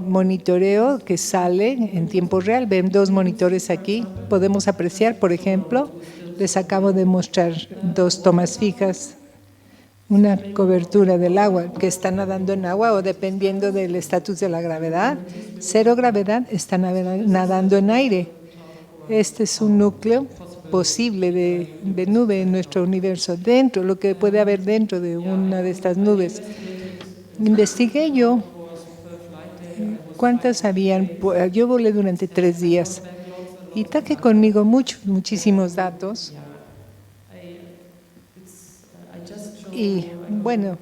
monitoreo que sale en tiempo real. Ven dos monitores aquí. Podemos apreciar, por ejemplo, les acabo de mostrar dos tomas fijas, una cobertura del agua que está nadando en agua o dependiendo del estatus de la gravedad. Cero gravedad, está nadando en aire. Este es un núcleo posible de nube en nuestro universo, dentro, lo que puede haber dentro de una de estas nubes. Investigué yo cuántas habían. Yo volé durante 3 días y traje conmigo muchísimos datos. Y bueno,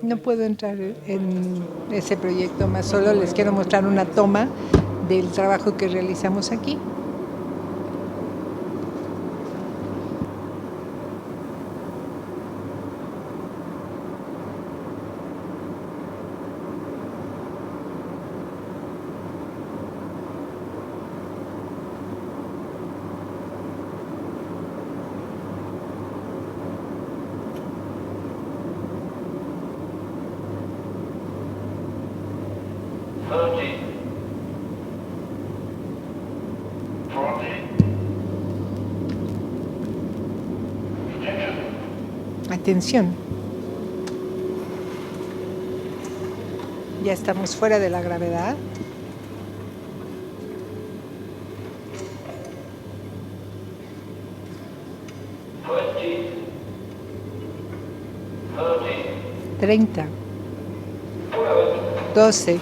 no puedo entrar en ese proyecto más, solo les quiero mostrar una toma del trabajo que realizamos aquí. Atención. Ya estamos fuera de la gravedad. Treinta. 12.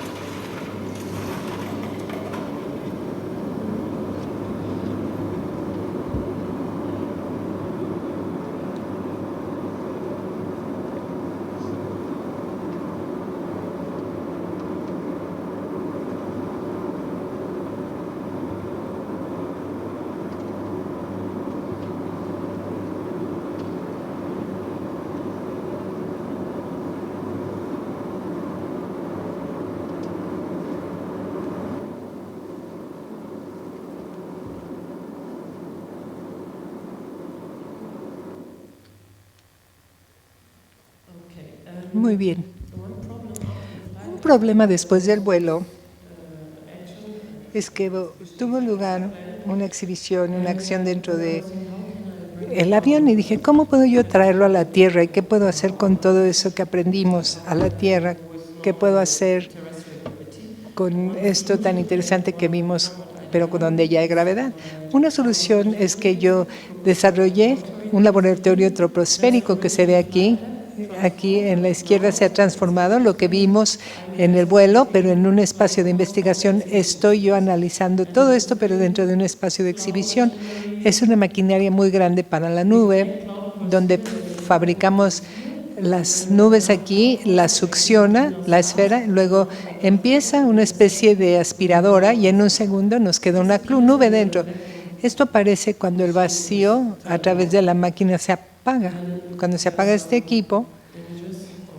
Muy bien. Un problema después del vuelo es que tuvo lugar una exhibición, una acción dentro de el avión y dije, ¿cómo puedo yo traerlo a la Tierra? ¿Y qué puedo hacer con todo eso que aprendimos a la Tierra? ¿Qué puedo hacer con esto tan interesante que vimos, pero con donde ya hay gravedad? Una solución es que yo desarrollé un laboratorio troposférico que se ve aquí. Aquí en la izquierda se ha transformado lo que vimos en el vuelo, pero en un espacio de investigación estoy yo analizando todo esto, pero dentro de un espacio de exhibición. Es una maquinaria muy grande para la nube, donde fabricamos las nubes aquí, las succiona la esfera, luego empieza una especie de aspiradora y en un segundo nos queda una nube dentro. Esto aparece cuando el vacío a través de la máquina se apaga. Cuando se apaga este equipo,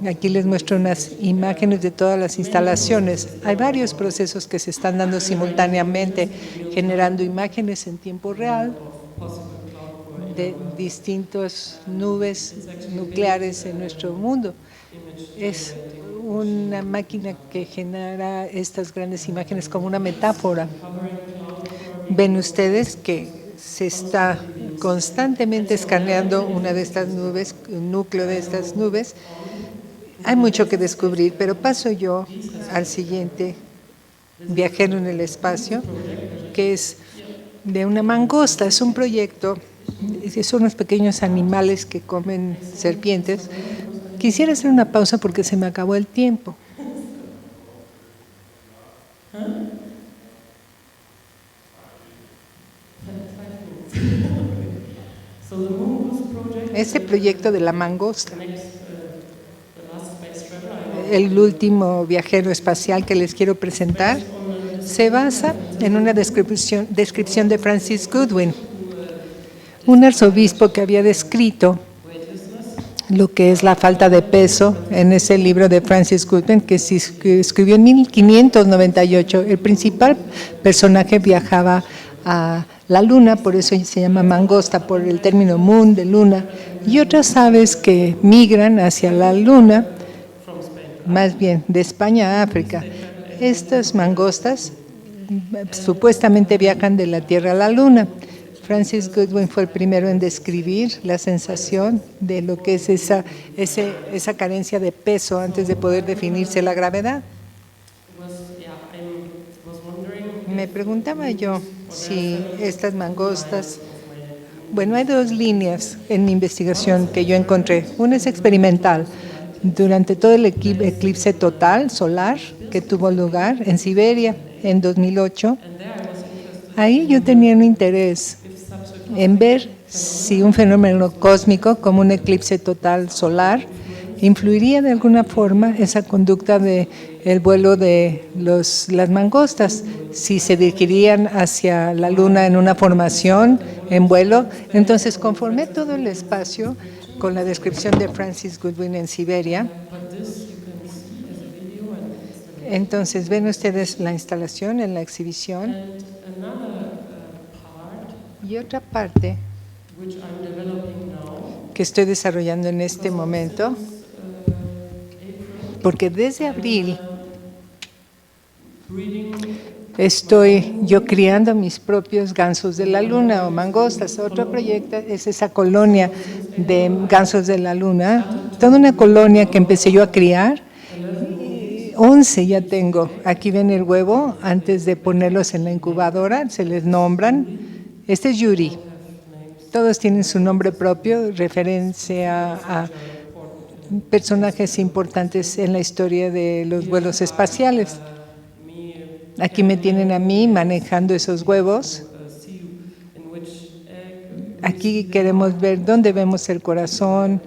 aquí les muestro unas imágenes de todas las instalaciones. Hay varios procesos que se están dando simultáneamente, generando imágenes en tiempo real de distintas nubes nucleares en nuestro mundo. Es una máquina que genera estas grandes imágenes como una metáfora. Ven ustedes que se está constantemente escaneando una de estas nubes, un núcleo de estas nubes. Hay mucho que descubrir, pero paso yo al siguiente viajero en el espacio, que es de una mangosta. Es un proyecto, son unos pequeños animales que comen serpientes. Quisiera hacer una pausa porque se me acabó el tiempo. Este proyecto de la mangosta, el último viajero espacial que les quiero presentar, se basa en una descripción de Francis Goodwin, un arzobispo que había descrito lo que es la falta de peso en ese libro de Francis Goodwin que escribió en 1598. El principal personaje viajaba a la luna, por eso se llama mangosta, por el término moon, de luna, y otras aves que migran hacia la luna, más bien de España a África. Estas mangostas supuestamente viajan de la Tierra a la luna. Francis Goodwin fue el primero en describir la sensación de lo que es esa carencia de peso antes de poder definirse la gravedad. Me preguntaba yo si estas mangostas, bueno, hay dos líneas en mi investigación que yo encontré. Una es experimental. Durante todo el eclipse total solar que tuvo lugar en Siberia en 2008, ahí yo tenía un interés en ver si un fenómeno cósmico como un eclipse total solar influiría de alguna forma esa conducta de el vuelo de las mangostas, si se dirigirían hacia la luna en una formación en vuelo. Entonces conformé todo el espacio con la descripción de Francis Goodwin en Siberia. Entonces ven ustedes la instalación en la exhibición. Y otra parte que estoy desarrollando en este momento, porque desde abril Estoy yo criando mis propios gansos de la luna o mangostas. Otro proyecto es esa colonia de gansos de la luna, toda una colonia que empecé yo a criar. 11 ya tengo. Aquí ven el huevo, antes de ponerlos en la incubadora, se les nombran. Este es Yuri. Todos tienen su nombre propio, referencia a personajes importantes en la historia de los vuelos espaciales. Aquí me tienen a mí manejando esos huevos. Aquí queremos ver dónde vemos el corazón,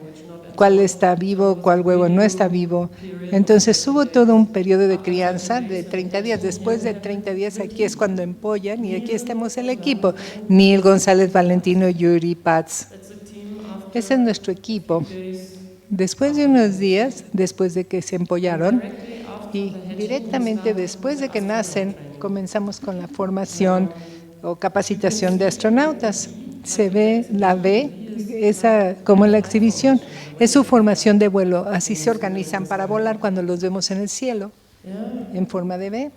cuál está vivo, cuál huevo no está vivo. Entonces hubo todo un periodo de crianza de 30 días. Después de 30 días aquí es cuando empollan y aquí estamos el equipo. Neil, González, Valentino, Yuri, Pats. Ese es nuestro equipo. Después de unos días, después de que se empollaron, y directamente después de que nacen, comenzamos con la formación o capacitación de astronautas. Se ve, la ve, esa como en la exhibición, es su formación de vuelo. Así se organizan para volar cuando los vemos en el cielo, en forma de V.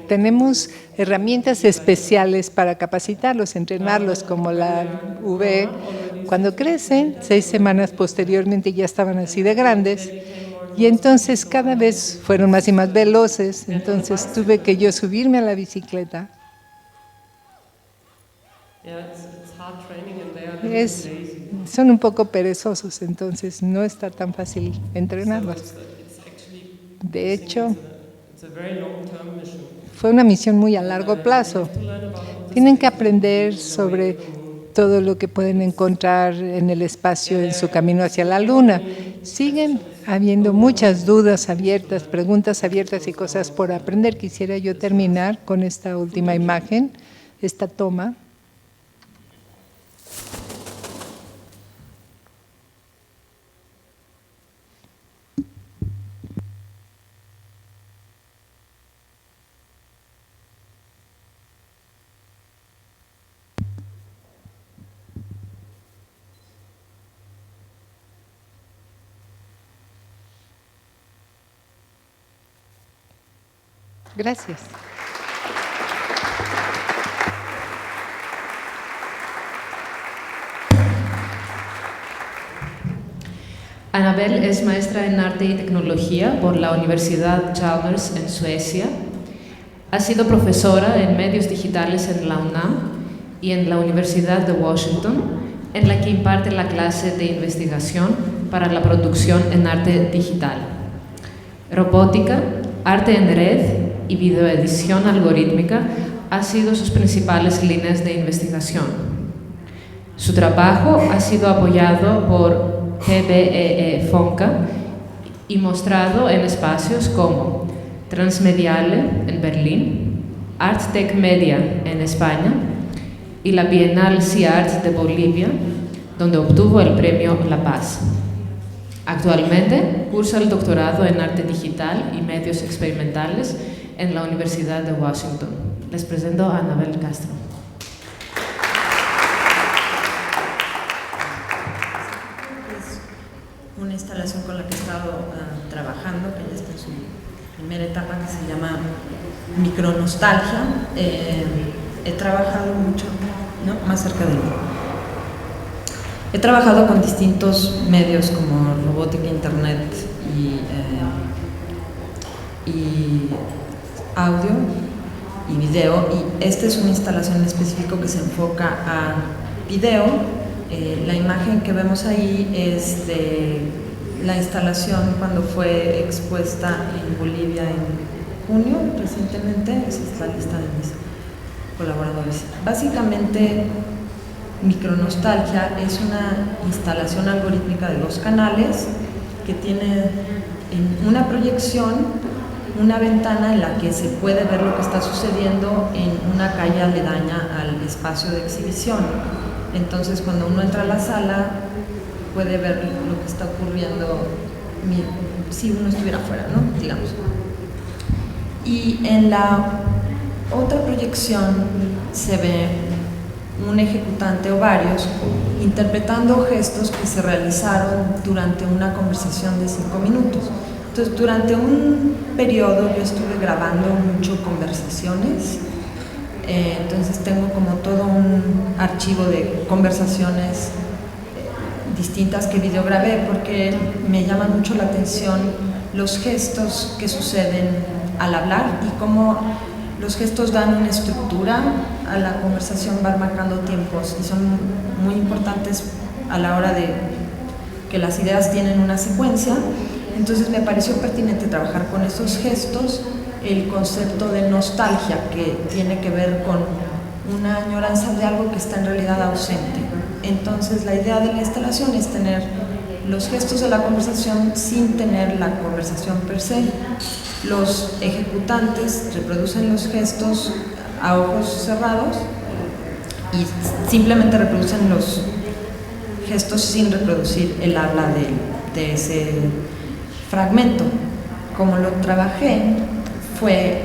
Tenemos herramientas especiales para capacitarlos, entrenarlos, como la V. Cuando crecen, 6 semanas posteriormente ya estaban así de grandes, y entonces cada vez fueron más y más veloces. Entonces tuve que yo subirme a la bicicleta. Son un poco perezosos, entonces no está tan fácil entrenarlos. De hecho, fue una misión muy a largo plazo. Tienen que aprender sobre todo lo que pueden encontrar en el espacio en su camino hacia la Luna. Siguen habiendo muchas dudas abiertas, preguntas abiertas y cosas por aprender. Quisiera yo terminar con esta última imagen, esta toma. Gracias. Annabelle es maestra en arte y tecnología por la Universidad Chalmers en Suecia. Ha sido profesora en medios digitales en la UNAM y en la Universidad de Washington, en la que imparte la clase de investigación para la producción en arte digital. Robótica, arte en red y videoedición algorítmica han sido sus principales líneas de investigación. Su trabajo ha sido apoyado por GBEE Fonca y mostrado en espacios como Transmediale en Berlín, Art Tech Media en España y la Bienal CIART de Bolivia, donde obtuvo el premio La Paz. Actualmente cursa el doctorado en arte digital y medios experimentales en la Universidad de Washington. Les presento a Annabelle Castro. Es una instalación con la que he estado trabajando, que ya está en su primera etapa, que se llama Micronostalgia. He trabajado mucho, ¿no? Más cerca de mí. He trabajado con distintos medios como robótica, internet y audio y video, y esta es una instalación en específico que se enfoca a video. La imagen que vemos ahí es de la instalación cuando fue expuesta en Bolivia en junio recientemente. Esa es la lista de mis colaboradores. Básicamente, Micronostalgia es una instalación algorítmica de 2 canales que tiene en una proyección una ventana en la que se puede ver lo que está sucediendo en una calle aledaña al espacio de exhibición. Entonces, cuando uno entra a la sala, puede ver lo que está ocurriendo si uno estuviera afuera, ¿no? Digamos. Y en la otra proyección se ve un ejecutante o varios, interpretando gestos que se realizaron durante una conversación de 5 minutos. Entonces, durante un periodo yo estuve grabando mucho conversaciones, entonces tengo como todo un archivo de conversaciones distintas que videograbé porque me llama mucho la atención los gestos que suceden al hablar y cómo los gestos dan una estructura a la conversación, van marcando tiempos y son muy importantes a la hora de que las ideas tienen una secuencia. Entonces me pareció pertinente trabajar con esos gestos, el concepto de nostalgia que tiene que ver con una añoranza de algo que está en realidad ausente. Entonces la idea de la instalación es tener los gestos de la conversación sin tener la conversación per se. Los ejecutantes reproducen los gestos a ojos cerrados y simplemente reproducen los gestos sin reproducir el habla de ese fragmento. Como lo trabajé fue,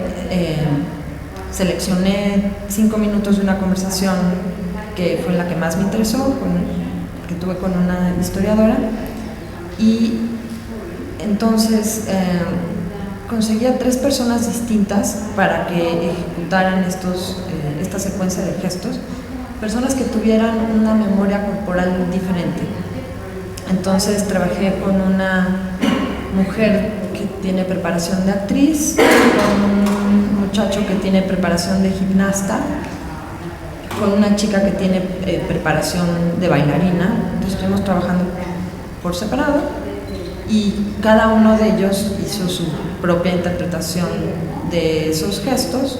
seleccioné 5 minutos de una conversación que fue la que más me interesó, que tuve con una historiadora, y entonces conseguí a 3 personas distintas para que ejecutaran esta secuencia de gestos, personas que tuvieran una memoria corporal diferente. Entonces trabajé con una mujer que tiene preparación de actriz, con un muchacho que tiene preparación de gimnasta, con una chica que tiene preparación de bailarina. Entonces estuvimos trabajando por separado y cada uno de ellos hizo su propia interpretación de esos gestos.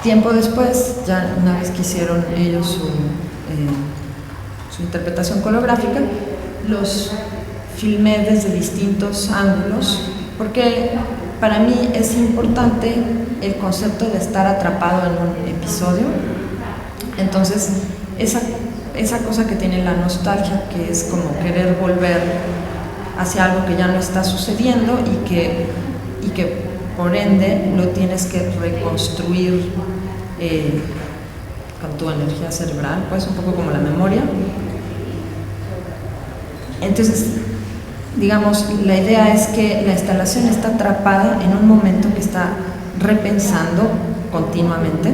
Tiempo después, ya una vez que hicieron ellos su interpretación coreográfica, los filmé desde distintos ángulos, porque para mí es importante el concepto de estar atrapado en un episodio. Entonces, esa cosa que tiene la nostalgia, que es como querer volver hacia algo que ya no está sucediendo y que por ende lo tienes que reconstruir con tu energía cerebral, pues un poco como la memoria. Entonces, digamos, la idea es que la instalación está atrapada en un momento que está repensando continuamente.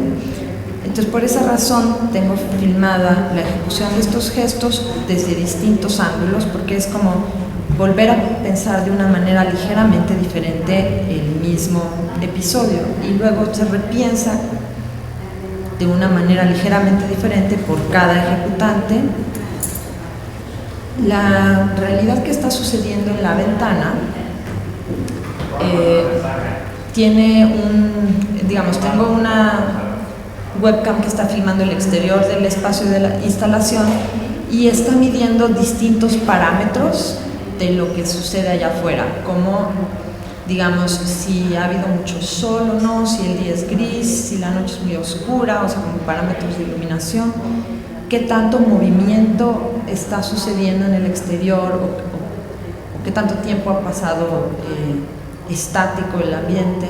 Entonces, por esa razón tengo filmada la ejecución de estos gestos desde distintos ángulos, porque es como volver a pensar de una manera ligeramente diferente el mismo episodio y luego se repiensa de una manera ligeramente diferente por cada ejecutante. La realidad que está sucediendo en la ventana tiene tengo una webcam que está filmando el exterior del espacio de la instalación y está midiendo distintos parámetros de lo que sucede allá afuera, como, digamos, si ha habido mucho sol o no, si el día es gris, si la noche es muy oscura, o sea, como parámetros de iluminación, qué tanto movimiento está sucediendo en el exterior o qué tanto tiempo ha pasado estático el ambiente,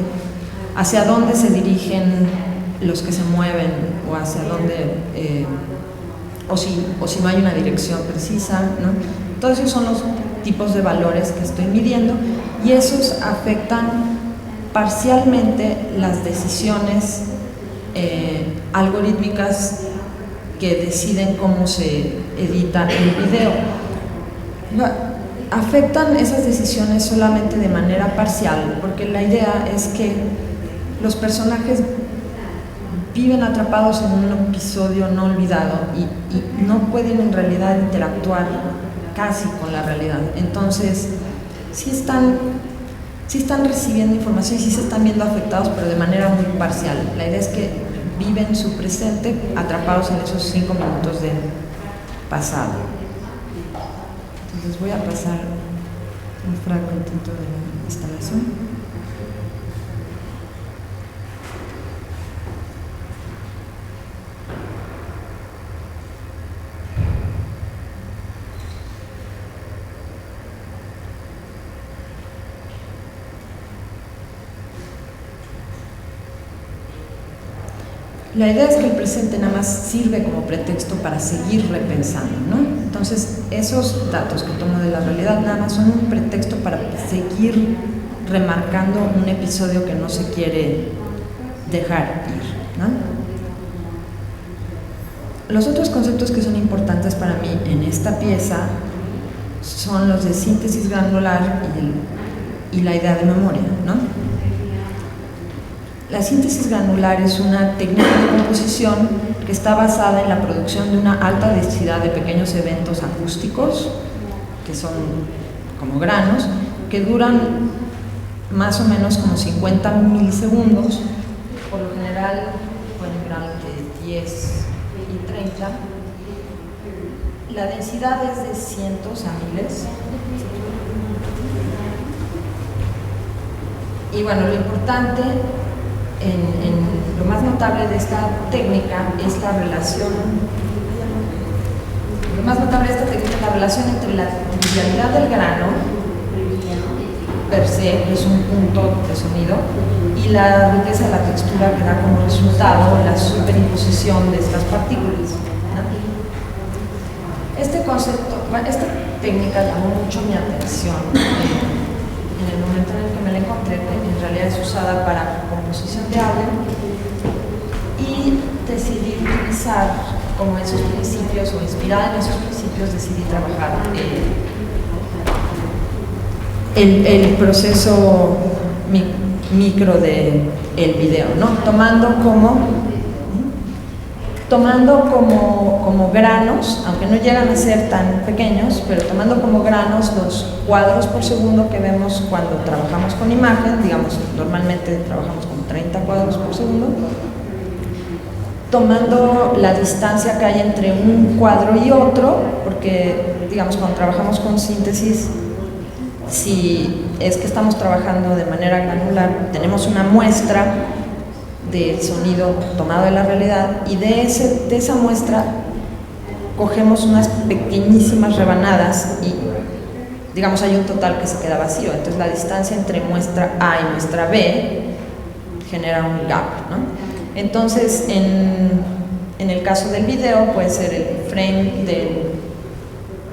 hacia dónde se dirigen los que se mueven o hacia dónde, o si no hay una dirección precisa, ¿no? Todos esos son los tipos de valores que estoy midiendo y esos afectan parcialmente las decisiones algorítmicas que deciden cómo se edita el video. Afectan esas decisiones solamente de manera parcial, porque la idea es que los personajes viven atrapados en un episodio no olvidado y no pueden en realidad interactuar casi con la realidad. Entonces, sí están recibiendo información y sí se están viendo afectados, pero de manera muy parcial. La idea es que viven su presente atrapados en esos 5 minutos del pasado. Entonces voy a pasar un fragmentito de la instalación. La idea es que el presente nada más sirve como pretexto para seguir repensando, ¿no? Entonces, esos datos que tomo de la realidad nada más son un pretexto para seguir remarcando un episodio que no se quiere dejar ir, ¿no? Los otros conceptos que son importantes para mí en esta pieza son los de síntesis granular y la idea de memoria, ¿no? La síntesis granular es una técnica de composición que está basada en la producción de una alta densidad de pequeños eventos acústicos, que son como granos, que duran más o menos como 50 milisegundos, por lo general pueden durar entre 10 y 30. La densidad es de cientos a miles. Y bueno, lo importante, lo más notable de esta técnica es la relación. Lo más notable de esta técnica es la relación entre la trivialidad del grano, per se, que es un punto de sonido, y la riqueza de la textura que da como resultado la superimposición de estas partículas, ¿no? Este concepto, esta técnica llamó mucho mi atención en el momento en el que me la encontré, que en realidad es usada para composición de audio, y decidí utilizar como esos principios, o inspirada en esos principios, decidí trabajar el proceso micro del video, ¿no? Tomando como granos, aunque no llegan a ser tan pequeños, pero tomando como granos los cuadros por segundo que vemos cuando trabajamos con imagen, digamos, normalmente trabajamos con 30 cuadros por segundo, tomando la distancia que hay entre un cuadro y otro, porque, digamos, cuando trabajamos con síntesis, si es que estamos trabajando de manera granular, tenemos una muestra del sonido tomado de la realidad, y de esa muestra cogemos unas pequeñísimas rebanadas y, digamos, hay un total que se queda vacío. Entonces la distancia entre muestra A y muestra B genera un gap, ¿no? Entonces en el caso del video puede ser el frame del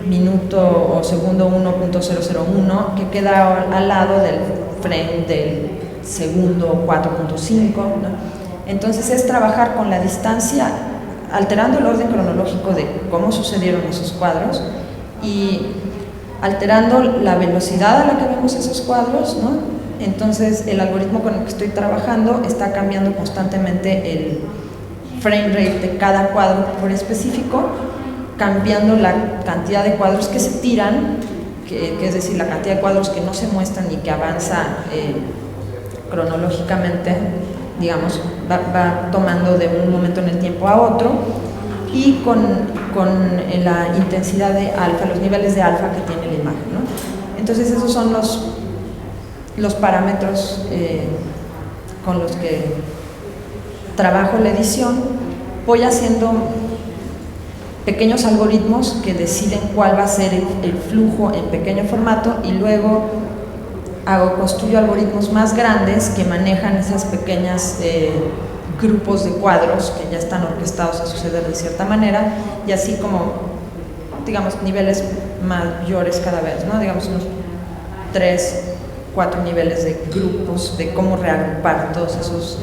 minuto o segundo 1.001 que queda al lado del frame del segundo 4.5, ¿no? Entonces es trabajar con la distancia, alterando el orden cronológico de cómo sucedieron esos cuadros y alterando la velocidad a la que vemos esos cuadros, ¿no? Entonces el algoritmo con el que estoy trabajando está cambiando constantemente el frame rate de cada cuadro por específico, cambiando la cantidad de cuadros que se tiran, que es decir, la cantidad de cuadros que no se muestran y que avanza cronológicamente, digamos, va tomando de un momento en el tiempo a otro, y con la intensidad de alfa, los niveles de alfa que tiene la imagen, ¿no? Entonces esos son los parámetros con los que trabajo la edición. Voy haciendo pequeños algoritmos que deciden cuál va a ser el flujo en pequeño formato, y luego construyo algoritmos más grandes que manejan esas pequeñas grupos de cuadros que ya están orquestados a suceder de cierta manera, y así como, digamos, niveles mayores cada vez, ¿no? Digamos unos 3, 4 niveles de grupos de cómo reagrupar todos esos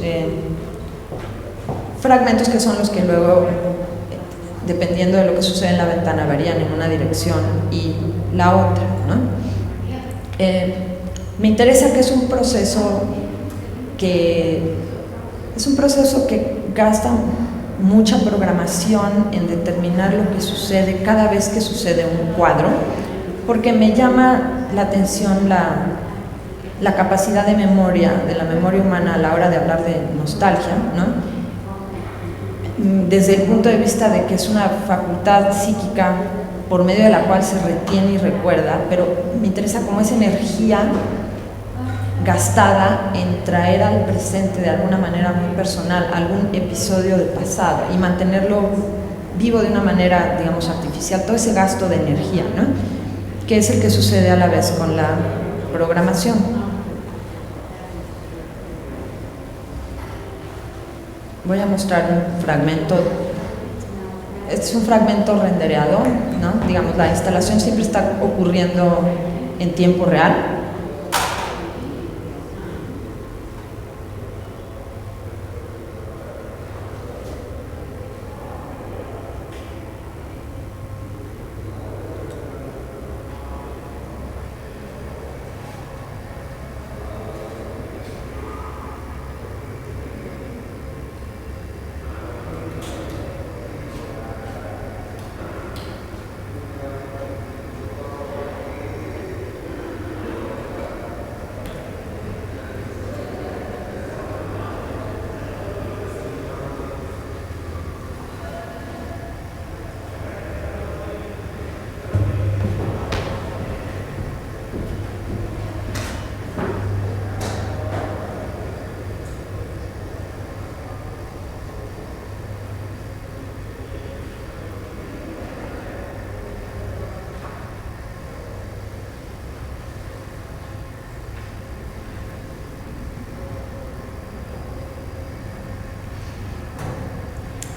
fragmentos, que son los que luego, dependiendo de lo que sucede en la ventana, varían en una dirección y la otra, ¿no? Me interesa que es un proceso que gasta mucha programación en determinar lo que sucede cada vez que sucede un cuadro, porque me llama la atención la capacidad de memoria, de la memoria humana a la hora de hablar de nostalgia, ¿no? Desde el punto de vista de que es una facultad psíquica por medio de la cual se retiene y recuerda, pero me interesa cómo esa energía gastada en traer al presente de alguna manera muy personal algún episodio del pasado y mantenerlo vivo de una manera, digamos, artificial, todo ese gasto de energía, ¿no? Que es el que sucede a la vez con la programación. voy a mostrar un fragmento. Este es un fragmento rendereado, ¿no? Digamos, la instalación siempre está ocurriendo en tiempo real.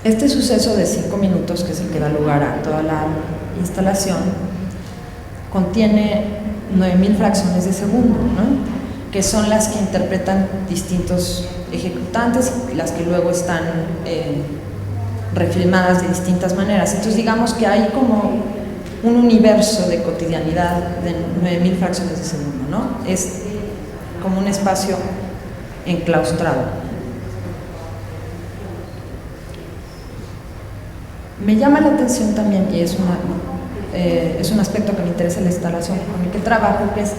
Este suceso de 5 minutos, que es el que da lugar a toda la instalación, contiene 9000 fracciones de segundo, ¿no? Que son las que interpretan distintos ejecutantes, las que luego están refilmadas de distintas maneras. Entonces digamos que hay como un universo de cotidianidad de 9000 fracciones de segundo, ¿no? Es como un espacio enclaustrado. Me llama la atención también, y es un aspecto que me interesa en la instalación con el que trabajo, que es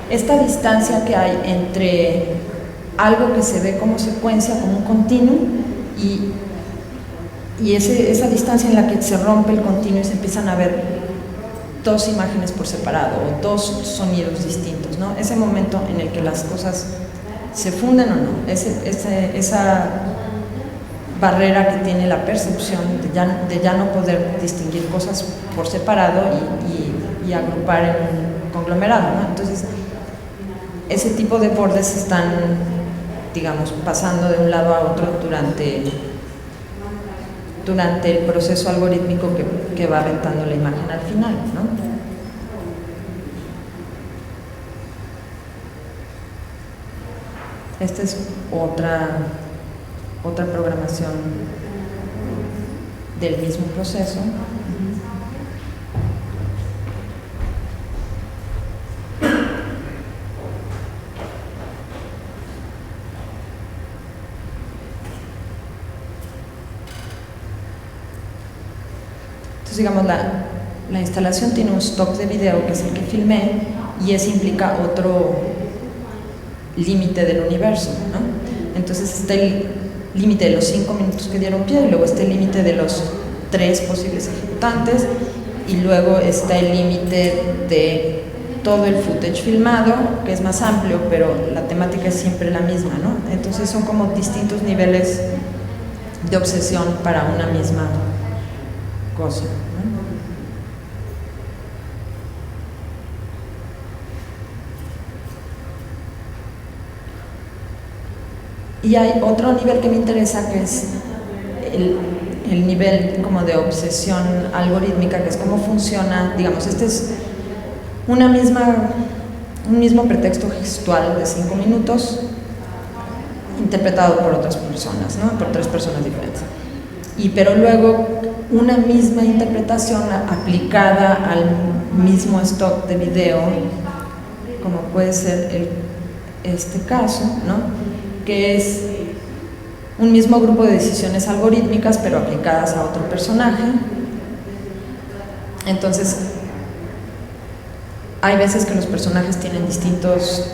esta distancia que hay entre algo que se ve como secuencia, como un continuo, y esa distancia en la que se rompe el continuo y se empiezan a ver dos imágenes por separado o dos sonidos distintos, ¿no? Ese momento en el que las cosas se funden o no, esa barrera que tiene la percepción de ya no poder distinguir cosas por separado y agrupar en un conglomerado, ¿no? Entonces, ese tipo de bordes están, digamos, pasando de un lado a otro durante el proceso algorítmico que va aventando la imagen al final, ¿no? Esta es otra programación del mismo proceso. Entonces, digamos, la instalación tiene un stock de video que es el que filmé, y ese implica otro límite del universo, ¿no? Entonces está el límite de los 5 minutos que dieron pie, y luego está el límite de los 3 posibles ejecutantes, y luego está el límite de todo el footage filmado, que es más amplio, pero la temática es siempre la misma, ¿no? Entonces son como distintos niveles de obsesión para una misma cosa, ¿no? Y hay otro nivel que me interesa, que es el nivel como de obsesión algorítmica, que es cómo funciona, digamos, este es un mismo pretexto gestual de 5 minutos interpretado por otras personas, ¿no? Por 3 personas diferentes. Pero luego una misma interpretación aplicada al mismo stock de video, como puede ser este caso, ¿no? Que es un mismo grupo de decisiones algorítmicas, pero aplicadas a otro personaje. Entonces, hay veces que los personajes tienen distintos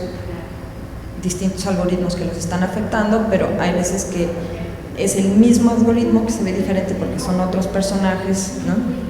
algoritmos que los están afectando, pero hay veces que es el mismo algoritmo que se ve diferente porque son otros personajes, ¿no?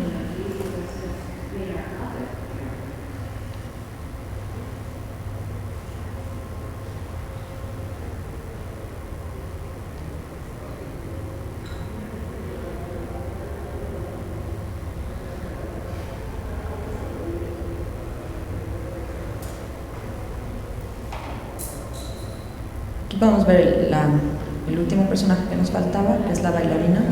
Aquí podemos ver el último personaje que nos faltaba, que es la bailarina.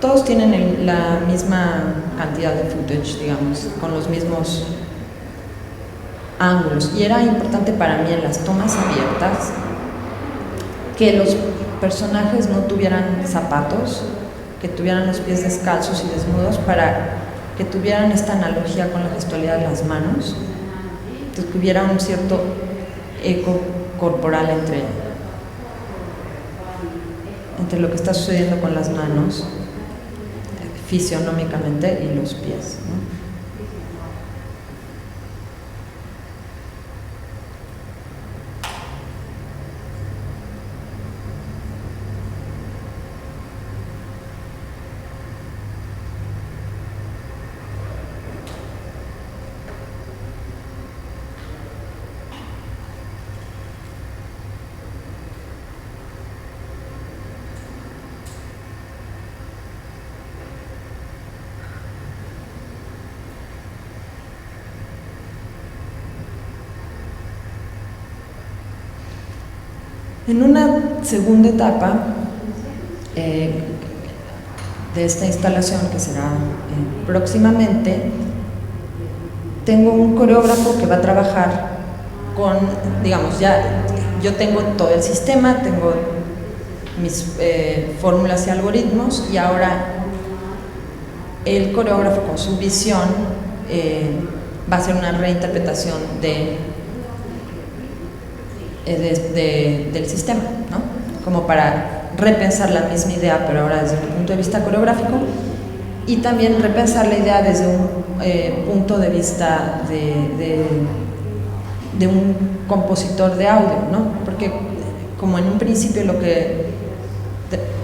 Todos tienen la misma cantidad de footage, digamos, con los mismos ángulos. Y era importante para mí en las tomas abiertas que los personajes no tuvieran zapatos, que tuvieran los pies descalzos y desnudos, para que tuvieran esta analogía con la gestualidad de las manos, que hubiera un cierto eco corporal entre lo que está sucediendo con las manos fisionómicamente y los pies, ¿no? En una segunda etapa de esta instalación, que será próximamente, tengo un coreógrafo que va a trabajar con, digamos, ya yo tengo todo el sistema, tengo mis fórmulas y algoritmos, y ahora el coreógrafo con su visión va a hacer una reinterpretación del sistema, ¿no? Como para repensar la misma idea, pero ahora desde un punto de vista coreográfico, y también repensar la idea desde un punto de vista de un compositor de audio, ¿no? Porque como en un principio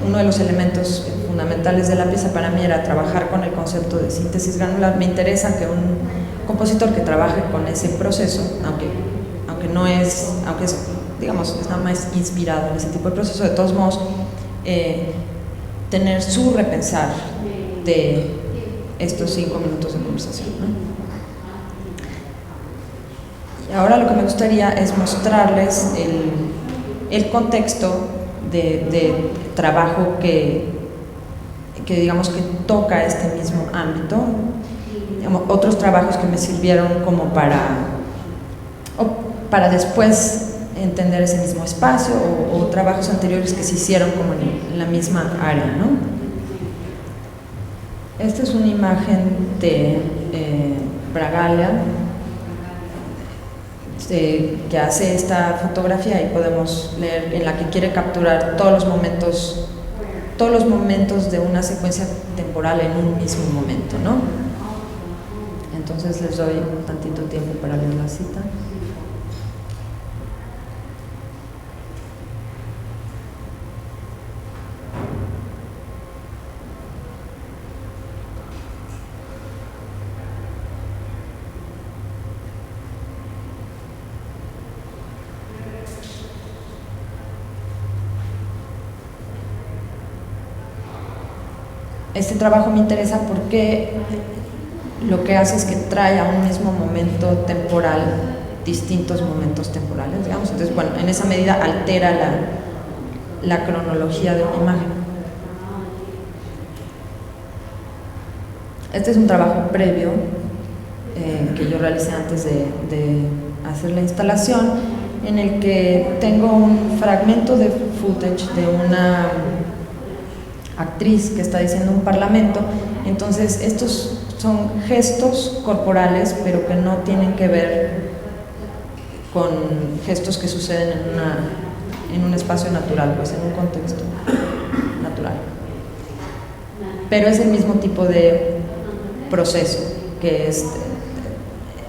uno de los elementos fundamentales de la pieza para mí era trabajar con el concepto de síntesis granular, me interesa que un compositor que trabaje con ese proceso, aunque digamos, está más inspirado en ese tipo de proceso, de todos modos, tener su repensar de estos 5 minutos de conversación, ¿no? Y ahora lo que me gustaría es mostrarles el contexto de trabajo que digamos que toca este mismo ámbito, digamos, otros trabajos que me sirvieron como para después entender ese mismo espacio, o trabajos anteriores que se hicieron como en la misma área, ¿no? Esta es una imagen de Bragalia, que hace esta fotografía, y podemos leer en la que quiere capturar todos los momentos de una secuencia temporal en un mismo momento, ¿no? Entonces les doy un tantito tiempo para leer la cita. Este trabajo me interesa porque lo que hace es que trae a un mismo momento temporal distintos momentos temporales, digamos. Entonces, bueno, en esa medida altera la cronología de una imagen. Este es un trabajo previo que yo realicé antes de hacer la instalación, en el que tengo un fragmento de footage de una actriz que está diciendo un parlamento. Entonces estos son gestos corporales, pero que no tienen que ver con gestos que suceden en un espacio natural, pues en un contexto natural. Pero es el mismo tipo de proceso, que es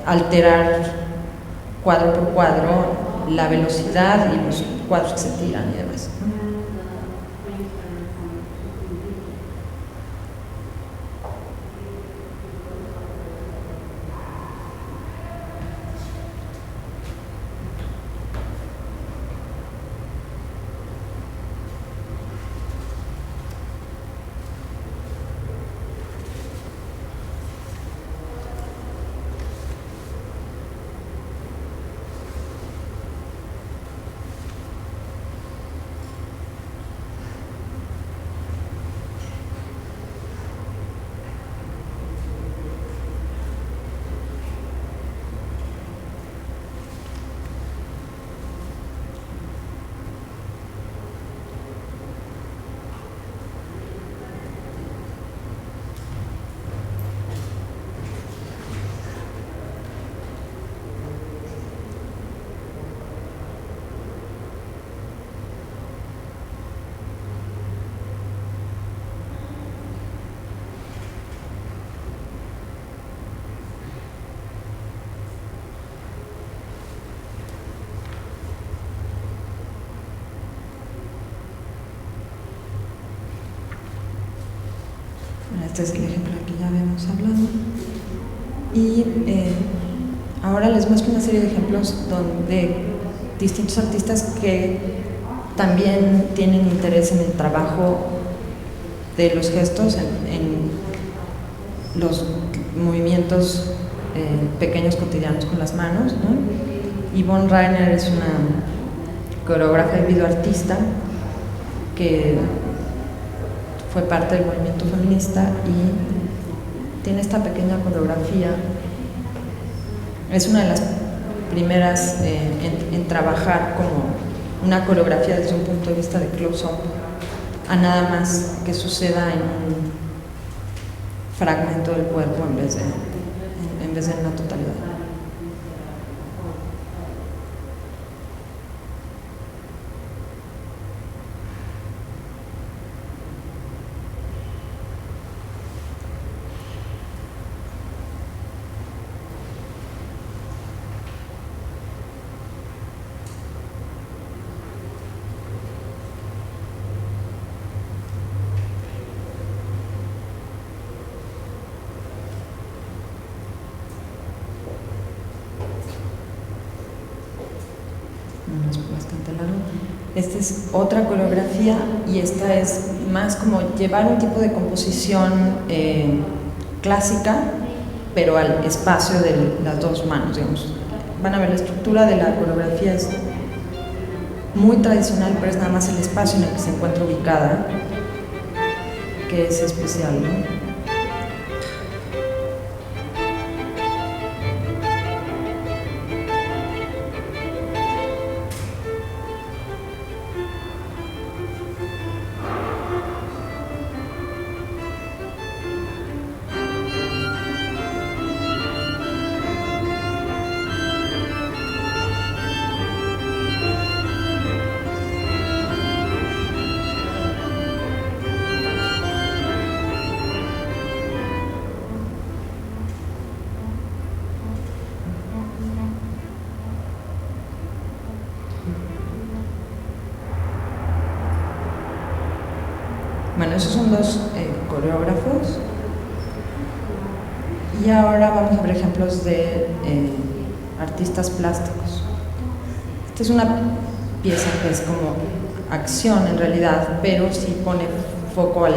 alterar cuadro por cuadro la velocidad y los cuadros que se tiran y demás, ¿no? Este es el ejemplo del que ya habíamos hablado. Y ahora les muestro una serie de ejemplos donde distintos artistas que también tienen interés en el trabajo de los gestos, en los movimientos pequeños cotidianos con las manos, ¿no? Yvonne Rainer es una coreógrafa y videoartista que fue parte del movimiento feminista y tiene esta pequeña coreografía. Es una de las primeras en trabajar como una coreografía desde un punto de vista de close-up, a nada más que suceda en un fragmento del cuerpo en vez de en una totalidad. Bastante largo. Esta es otra coreografía y esta es más como llevar un tipo de composición clásica, pero al espacio de las dos manos, digamos. Van a ver, la estructura de la coreografía es muy tradicional, pero es nada más el espacio en el que se encuentra ubicada que es especial, ¿no? Bueno, esos son dos coreógrafos. Y ahora vamos a ver ejemplos de artistas plásticos. Esta es una pieza que es como acción en realidad, pero sí pone foco al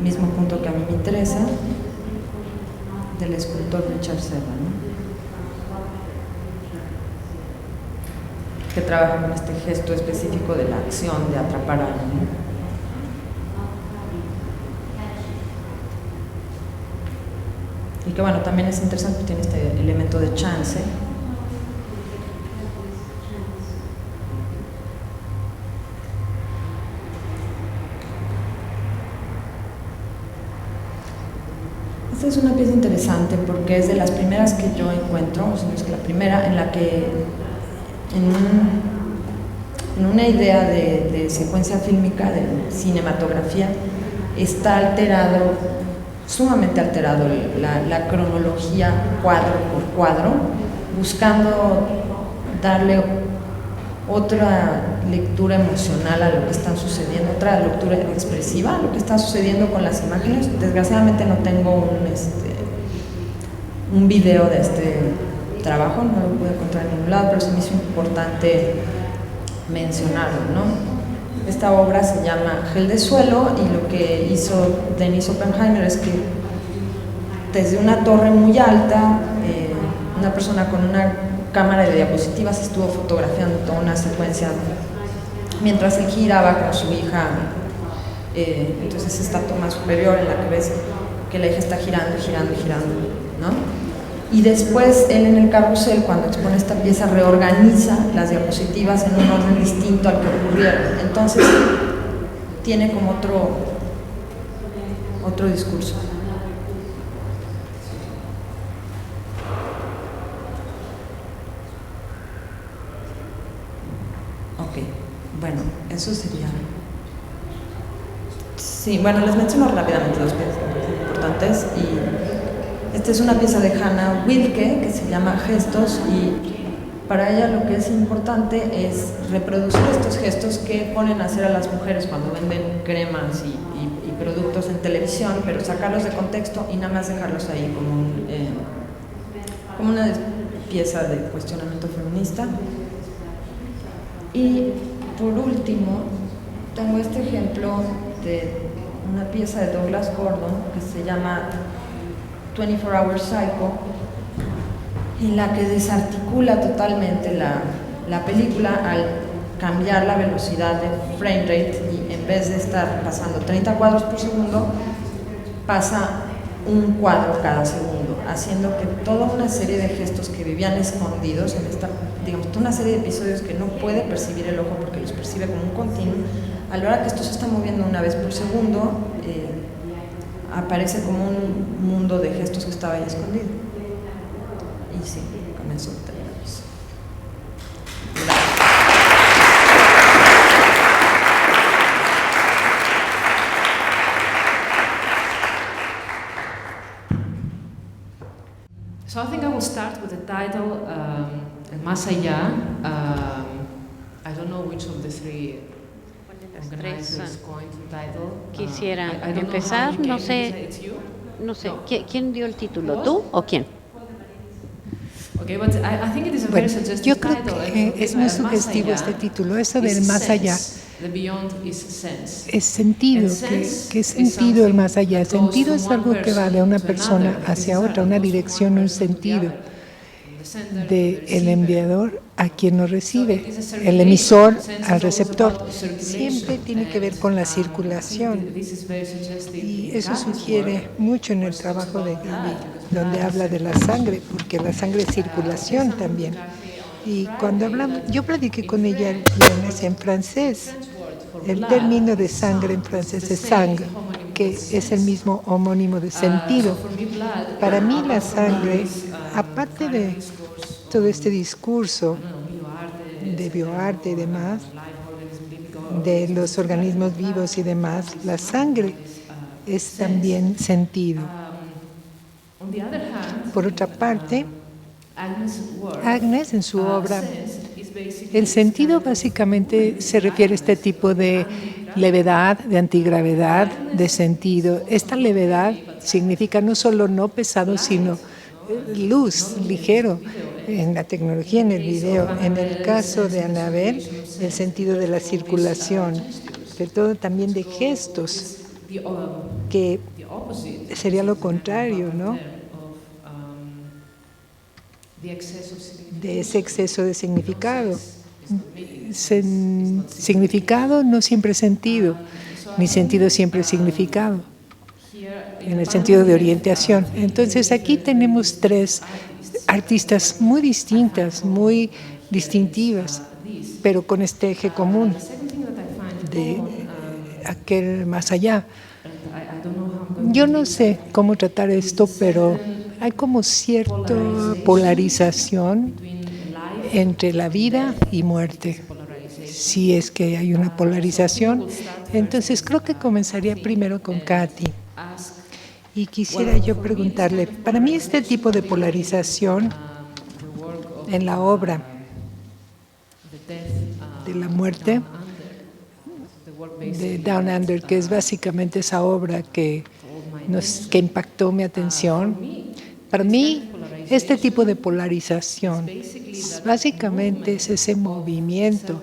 mismo punto que a mí me interesa, del escultor Richard Serra, ¿no? Que trabaja con este gesto específico de la acción de atrapar a alguien. Y que bueno, también es interesante, tiene este elemento de chance. Esta es una pieza interesante porque es de las primeras que yo encuentro, o sea, es la primera en la que en una idea de secuencia fílmica, de cinematografía, está alterado, sumamente alterado la cronología cuadro por cuadro, buscando darle otra lectura emocional a lo que está sucediendo, otra lectura expresiva a lo que está sucediendo con las imágenes. Desgraciadamente no tengo un video de este trabajo, no lo pude encontrar en ningún lado, pero se me hizo importante mencionarlo, ¿no? Esta obra se llama Gel de suelo y lo que hizo Denise Oppenheimer es que desde una torre muy alta, una persona con una cámara de diapositivas estuvo fotografiando toda una secuencia mientras él giraba con su hija. Entonces esta toma superior en la que ves que la hija está girando, girando, girando, ¿no? Y después él en el carrusel, cuando expone esta pieza, reorganiza las diapositivas en un orden distinto al que ocurrieron. Entonces tiene como otro discurso. Ok, bueno, eso sería... Sí, bueno, les menciono rápidamente dos piezas importantes. Y esta es una pieza de Hannah Wilke que se llama Gestos y Para ella lo que es importante es reproducir estos gestos que ponen a hacer a las mujeres cuando venden cremas y productos en televisión, pero sacarlos de contexto y nada más dejarlos ahí como una pieza de cuestionamiento feminista. Y por último, tengo este ejemplo de una pieza de Douglas Gordon que se llama 24 Hour Psycho, en la que desarticula totalmente la película al cambiar la velocidad de frame rate y en vez de estar pasando 30 cuadros por segundo, pasa un cuadro cada segundo, haciendo que toda una serie de gestos que vivían escondidos en esta, digamos, toda una serie de episodios que no puede percibir el ojo porque los percibe como un continuo, a la hora que esto se está moviendo una vez por segundo, aparece como un mundo de gestos que estaba ahí escondido. Y sí, con eso terminamos. So I think I will start with the title, Más Allá. I don't know which of the three organizers is going to title. Quisiera I don't empezar, know how you no came sé, with it. It's you? no sé, ¿quién dio el título? ¿Tú o quién? Okay, but I think it is a Bueno, very suggestive yo creo title. que es muy Más sugestivo allá este título, eso del is más allá. sense. The beyond is sense. Es sentido, ¿qué es sentido el más allá? Sentido es algo que va de una persona hacia otra, una dirección, un sentido del enviador a quien lo recibe, el emisor al receptor. Siempre tiene que ver con la circulación y eso sugiere mucho en el trabajo de Gaby, donde habla de la sangre, porque la sangre es circulación también. Y cuando hablamos, yo platiqué con ella el viernes en francés. El término de sangre en francés es sang, que es el mismo homónimo de sentido. Para mí la sangre, aparte de todo este discurso de bioarte y demás, de los organismos vivos y demás, la sangre es también sentido. Por otra parte, Agnes en su obra, el sentido básicamente se refiere a este tipo de levedad, de antigravedad, de sentido. Esta levedad significa no solo no pesado, sino luz, ligero, en la tecnología, en el video. En el caso de Anabel, el sentido de la circulación, de todo también de gestos, que sería lo contrario, ¿no? De ese exceso de significado. Significado no siempre es sentido, ni sentido siempre es significado, en el sentido de orientación. Entonces aquí tenemos tres artistas muy distintas, muy distintivas, pero con este eje común de aquel más allá. Yo no sé cómo tratar esto, pero hay como cierta polarización entre la vida y muerte. Si es que hay una polarización, entonces creo que comenzaría primero con Katy. Y quisiera yo preguntarle, para mí este tipo de polarización en la obra de la muerte de Down Under, que es básicamente esa obra que impactó mi atención, para mí este tipo de polarización básicamente es ese movimiento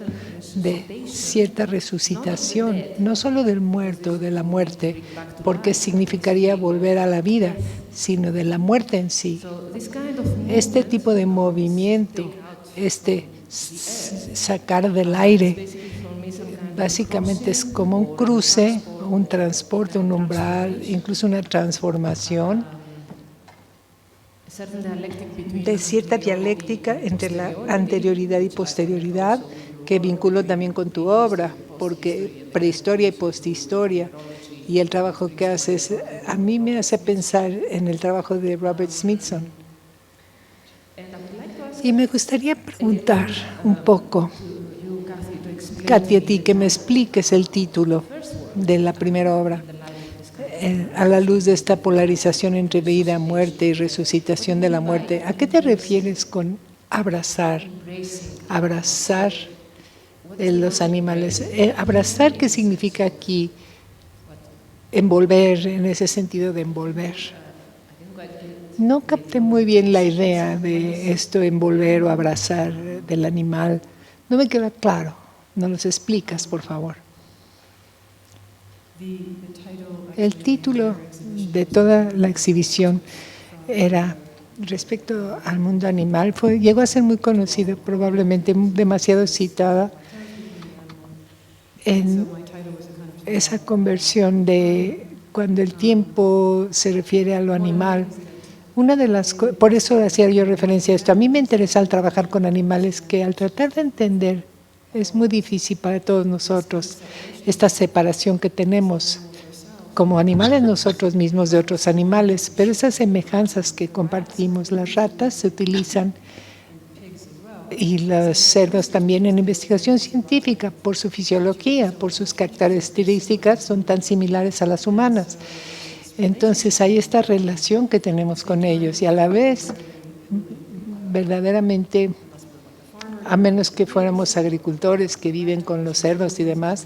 de cierta resucitación, no solo del muerto, de la muerte, porque significaría volver a la vida, sino de la muerte en sí. Este tipo de movimiento, este sacar del aire, básicamente es como un cruce, un transporte, un umbral, incluso una transformación de cierta dialéctica entre la anterioridad y posterioridad, que vinculo también con tu obra, porque prehistoria y posthistoria, y el trabajo que haces, a mí me hace pensar en el trabajo de Robert Smithson. Y me gustaría preguntar un poco, Katy, a ti, que me expliques el título de la primera obra, a la luz de esta polarización entre vida, muerte y resucitación de la muerte. ¿A qué te refieres con abrazar los animales. Abrazar, ¿qué significa aquí? Envolver, en ese sentido de envolver. No capté muy bien la idea de esto, envolver o abrazar del animal. No me queda claro. ¿Nos los explicas, por favor? El título de toda la exhibición era respecto al mundo animal. Llegó a ser muy conocido, probablemente demasiado citada, en esa conversión de cuando el tiempo se refiere a lo animal. Una de las por eso hacía yo referencia a esto. A mí me interesa al trabajar con animales que al tratar de entender es muy difícil para todos nosotros esta separación que tenemos como animales nosotros mismos de otros animales, pero esas semejanzas que compartimos, las ratas se utilizan y los cerdos también en investigación científica por su fisiología, por sus características, son tan similares a las humanas. Entonces hay esta relación que tenemos con ellos y a la vez verdaderamente, a menos que fuéramos agricultores que viven con los cerdos y demás,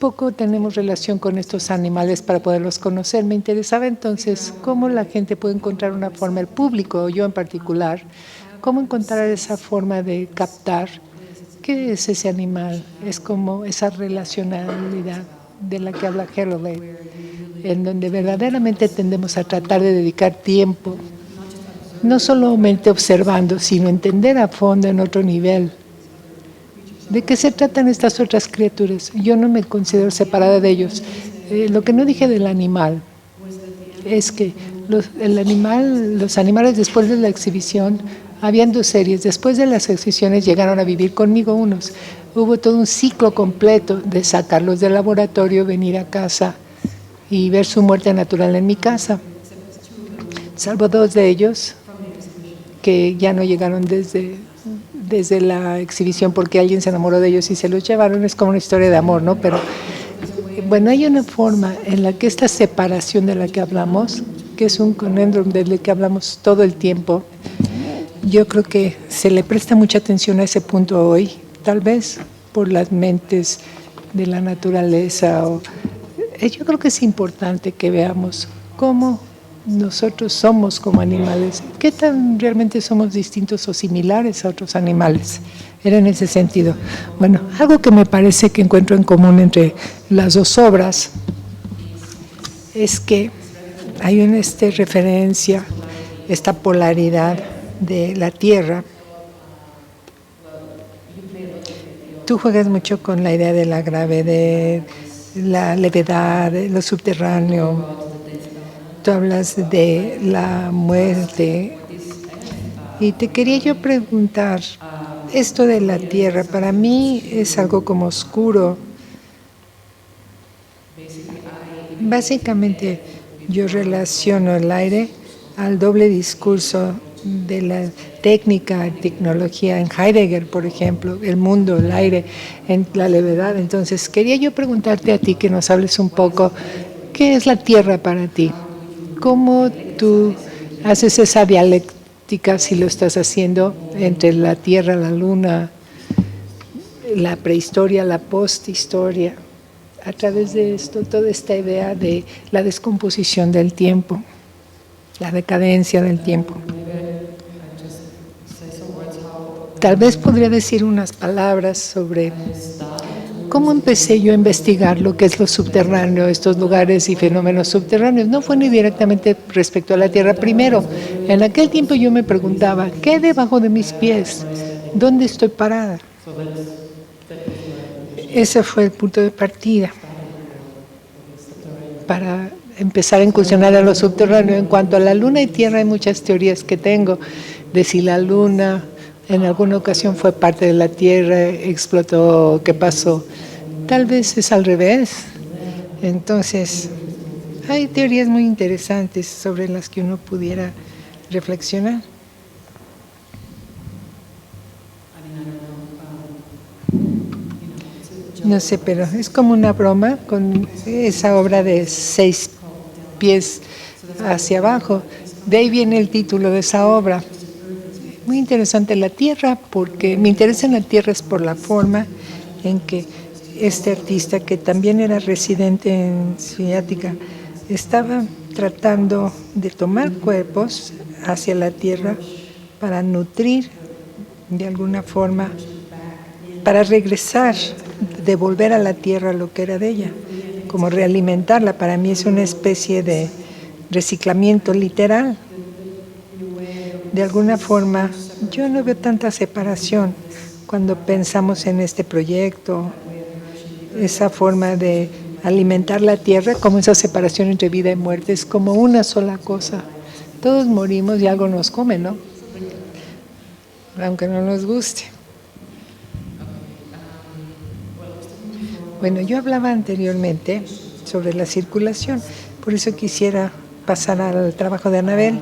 poco tenemos relación con estos animales para poderlos conocer. Me interesaba entonces cómo la gente puede encontrar una forma, el público, yo en particular, cómo encontrar esa forma de captar qué es ese animal. Es como esa relacionalidad de la que habla Holloway, en donde verdaderamente tendemos a tratar de dedicar tiempo, no solamente observando, sino entender a fondo en otro nivel. ¿De qué se tratan estas otras criaturas? Yo no me considero separada de ellos. Lo que no dije del animal es que los animales después de la exhibición, habían 2 series. Después de las exhibiciones llegaron a vivir conmigo unos. Hubo todo un ciclo completo de sacarlos del laboratorio, venir a casa y ver su muerte natural en mi casa. Salvo 2 de ellos que ya no llegaron desde la exhibición porque alguien se enamoró de ellos y se los llevaron. Es como una historia de amor, ¿no? Pero bueno, hay una forma en la que esta separación de la que hablamos, que es un conundrum del que hablamos todo el tiempo, yo creo que se le presta mucha atención a ese punto hoy, tal vez por las mentes de la naturaleza. Yo creo que es importante que veamos cómo nosotros somos como animales, qué tan realmente somos distintos o similares a otros animales. Era en ese sentido. Bueno, algo que me parece que encuentro en común entre las 2 obras es que hay una referencia, esta polaridad de la Tierra. Tú juegas mucho con la idea de la gravedad, la levedad, lo subterráneo. Tú hablas de la muerte. Y te quería yo preguntar, esto de la Tierra, para mí es algo como oscuro. Básicamente, yo relaciono el aire al doble discurso de la técnica, tecnología en Heidegger, por ejemplo, el mundo, el aire, en la levedad. Entonces, quería yo preguntarte a ti que nos hables un poco, ¿qué es la Tierra para ti? ¿Cómo tú haces esa dialéctica, si lo estás haciendo, entre la Tierra, la Luna, la prehistoria, la posthistoria, a través de esto, toda esta idea de la descomposición del tiempo, la decadencia del tiempo? Tal vez podría decir unas palabras sobre cómo empecé yo a investigar lo que es lo subterráneo, estos lugares y fenómenos subterráneos. No fue ni directamente respecto a la Tierra. Primero, en aquel tiempo yo me preguntaba, ¿qué hay debajo de mis pies? ¿Dónde estoy parada? Ese fue el punto de partida para empezar a incursionar en lo subterráneo. En cuanto a la Luna y Tierra, hay muchas teorías que tengo de si la Luna en alguna ocasión fue parte de la Tierra, explotó, ¿qué pasó? Tal vez es al revés. Entonces, hay teorías muy interesantes sobre las que uno pudiera reflexionar. No sé, pero es como una broma con esa obra de 6 pies hacia abajo. De ahí viene el título de esa obra. muy interesante la Tierra, porque mi interés en la Tierra es por la forma en que este artista, que también era residente en Ciudadtica, estaba tratando de tomar cuerpos hacia la Tierra para nutrir de alguna forma, para regresar, devolver a la Tierra lo que era de ella, como realimentarla. Para mí es una especie de reciclamiento literal. De alguna forma, yo no veo tanta separación cuando pensamos en este proyecto, esa forma de alimentar la tierra, como esa separación entre vida y muerte, es como una sola cosa. Todos morimos y algo nos come, ¿no? Aunque no nos guste. Bueno, yo hablaba anteriormente sobre la circulación, por eso quisiera pasar al trabajo de Anabel.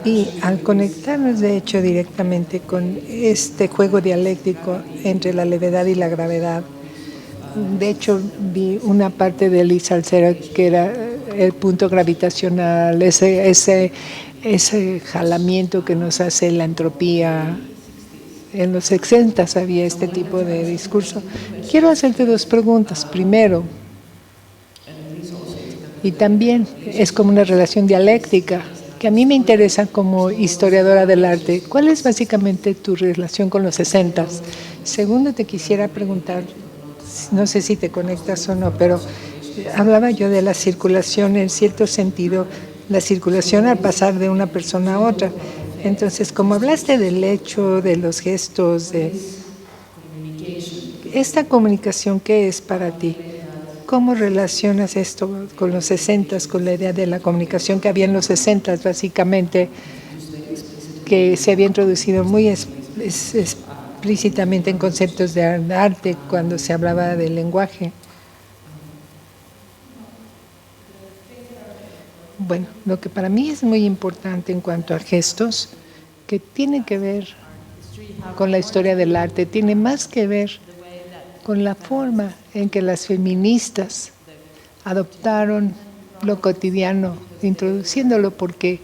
Y al conectarnos, de hecho, directamente con este juego dialéctico entre la levedad y la gravedad, de hecho, vi una parte de Liz Alcera que era el punto gravitacional, ese jalamiento que nos hace la entropía. En los 60 había este tipo de discurso. Quiero hacerte dos preguntas. Primero, y también es como una relación dialéctica, que a mí me interesa como historiadora del arte. ¿Cuál es básicamente tu relación con los 60? Segundo, te quisiera preguntar, no sé si te conectas o no, pero hablaba yo de la circulación, en cierto sentido, la circulación al pasar de una persona a otra. Entonces, como hablaste del hecho, de los gestos, de esta comunicación, ¿qué es para ti? ¿Cómo relacionas esto con los 60, con la idea de la comunicación que había en los 60, básicamente, que se había introducido muy explícitamente en conceptos de arte cuando se hablaba del lenguaje? Bueno, lo que para mí es muy importante en cuanto a gestos, que tiene que ver con la historia del arte, tiene más que ver con la forma en que las feministas adoptaron lo cotidiano, introduciéndolo, porque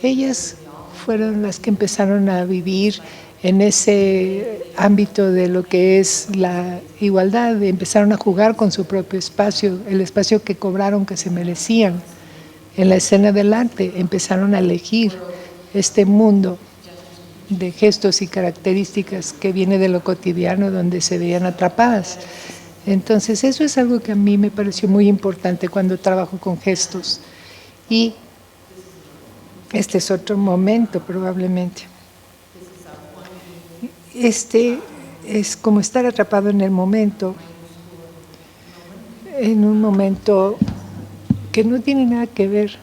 ellas fueron las que empezaron a vivir en ese ámbito de lo que es la igualdad, empezaron a jugar con su propio espacio, el espacio que cobraron, que se merecían. En la escena del arte empezaron a elegir este mundo de gestos y características que viene de lo cotidiano, donde se veían atrapadas. Entonces eso es algo que a mí me pareció muy importante cuando trabajo con gestos. Y este es otro momento probablemente. Este es como estar atrapado en el momento, en un momento que no tiene nada que ver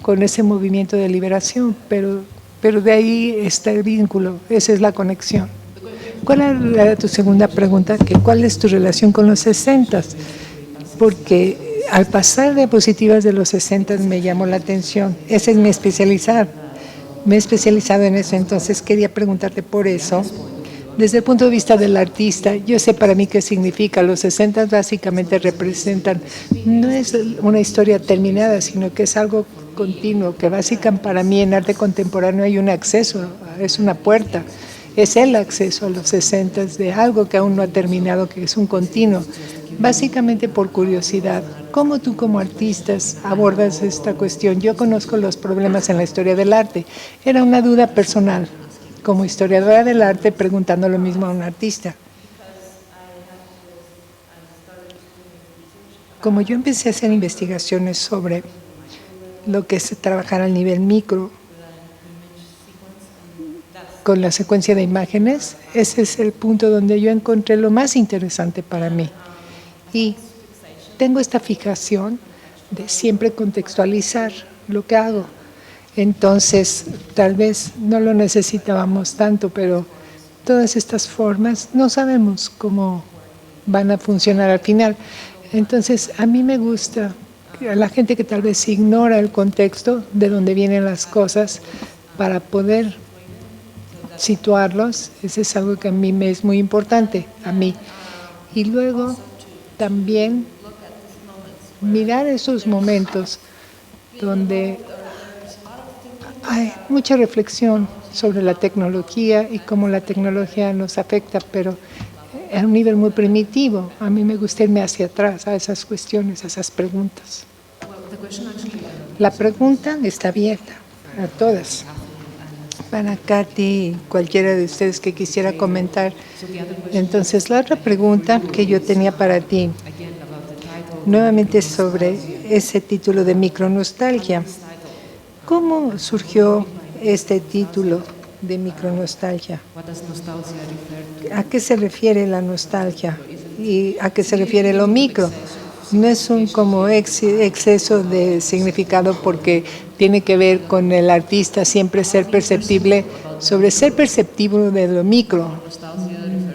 con ese movimiento de liberación, pero de ahí está el vínculo, esa es la conexión. ¿Cuál era tu segunda pregunta? ¿Cuál es tu relación con los 60? Porque al pasar diapositivas de los 60 me llamó la atención, ese es mi especialidad, me he especializado en eso, entonces quería preguntarte por eso. Desde el punto de vista del artista, yo sé para mí qué significa. Los 60 básicamente representan, no es una historia terminada, sino que es algo continuo, que básicamente para mí en arte contemporáneo hay un acceso, es una puerta, es el acceso a los 60 de algo que aún no ha terminado, que es un continuo. Básicamente por curiosidad, ¿cómo tú como artistas abordas esta cuestión? Yo conozco los problemas en la historia del arte, era una duda personal, como historiadora del arte, preguntando lo mismo a un artista. Como yo empecé a hacer investigaciones sobre lo que es trabajar al nivel micro, con la secuencia de imágenes, ese es el punto donde yo encontré lo más interesante para mí. Y tengo esta fijación de siempre contextualizar lo que hago. Entonces, tal vez no lo necesitábamos tanto, pero todas estas formas no sabemos cómo van a funcionar al final. Entonces, a mí me gusta a la gente que tal vez ignora el contexto de donde vienen las cosas para poder situarlos. Eso es algo que a mí me es muy importante, a mí. Y luego también mirar esos momentos donde hay mucha reflexión sobre la tecnología y cómo la tecnología nos afecta, pero a un nivel muy primitivo. A mí me gusta irme hacia atrás a esas cuestiones, a esas preguntas. La pregunta está abierta a todas. Para Katy, cualquiera de ustedes que quisiera comentar. Entonces, la otra pregunta que yo tenía para ti, nuevamente sobre ese título de micronostalgia. ¿Cómo surgió este título de micronostalgia? ¿A qué se refiere la nostalgia? ¿Y a qué se refiere lo micro? No es un como exceso de significado porque tiene que ver con el artista siempre ser perceptible sobre ser perceptivo de lo micro.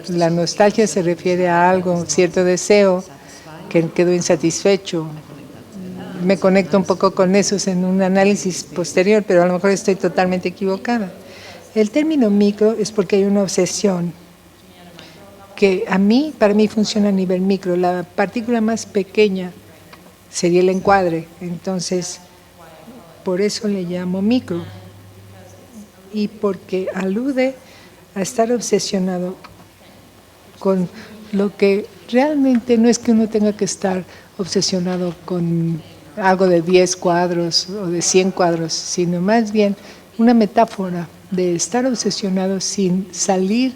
La nostalgia se refiere a algo, cierto deseo que quedó insatisfecho. Me conecto un poco con eso en un análisis posterior, pero a lo mejor estoy totalmente equivocada. El término micro es porque hay una obsesión que para mí funciona a nivel micro. La partícula más pequeña sería el encuadre, entonces por eso le llamo micro. Y porque alude a estar obsesionado con lo que realmente no es que uno tenga que estar obsesionado con algo de 10 cuadros o de 100 cuadros, sino más bien una metáfora de estar obsesionado sin salir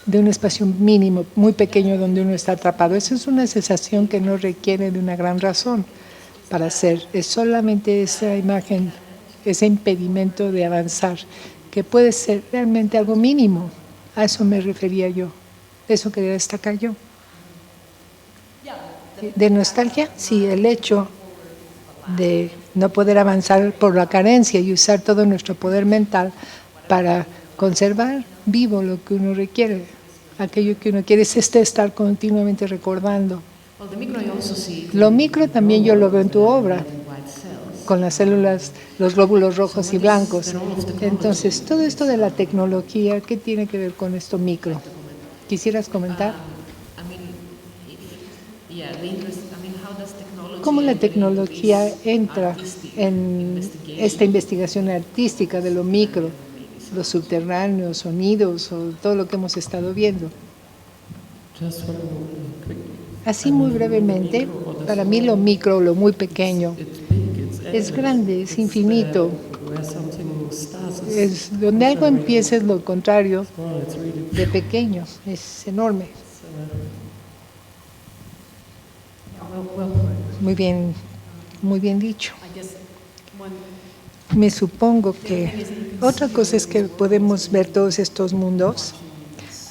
de un espacio mínimo, muy pequeño, donde uno está atrapado. Esa es una sensación que no requiere de una gran razón para hacer. Es solamente esa imagen, ese impedimento de avanzar, que puede ser realmente algo mínimo. A eso me refería yo. Eso quería destacar yo. ¿De nostalgia? Sí, el hecho de no poder avanzar por la carencia y usar todo nuestro poder mental para conservar vivo lo que uno requiere. Aquello que uno quiere es estar continuamente recordando. Lo micro también yo lo veo en tu obra, con las células, los glóbulos rojos y blancos. Entonces, todo esto de la tecnología, ¿qué tiene que ver con esto micro? ¿Quisieras comentar? ¿Cómo la tecnología entra en esta investigación artística de lo micro, los subterráneos, sonidos o todo lo que hemos estado viendo? Así muy brevemente, para mí lo micro, lo muy pequeño, es grande, es infinito. Es donde algo empieza es lo contrario de pequeño, es enorme. Muy bien dicho. Me supongo que otra cosa es que podemos ver todos estos mundos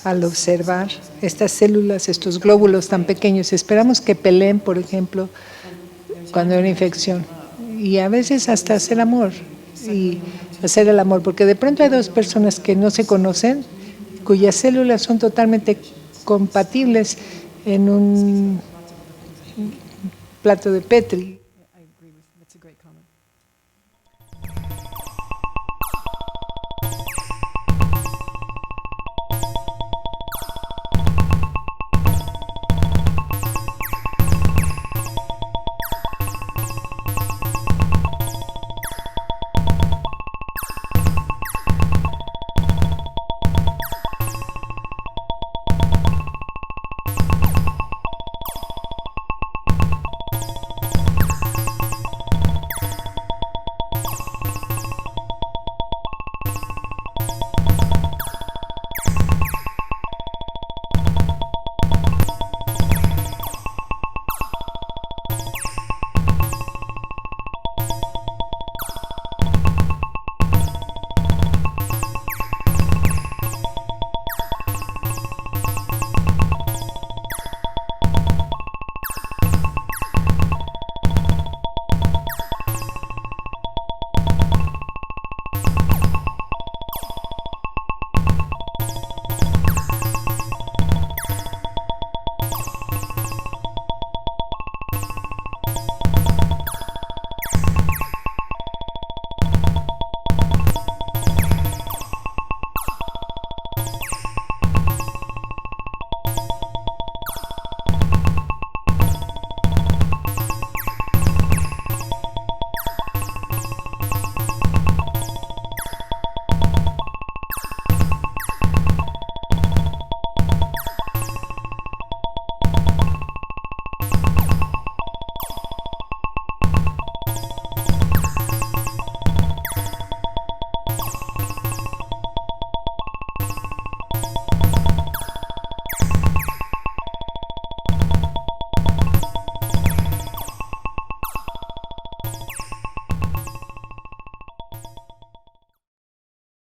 al observar estas células, estos glóbulos tan pequeños. Esperamos que peleen, por ejemplo, cuando hay una infección. Y a veces hasta hacer amor y hacer el amor, porque de pronto hay dos personas que no se conocen, cuyas células son totalmente compatibles en un plato de Petri.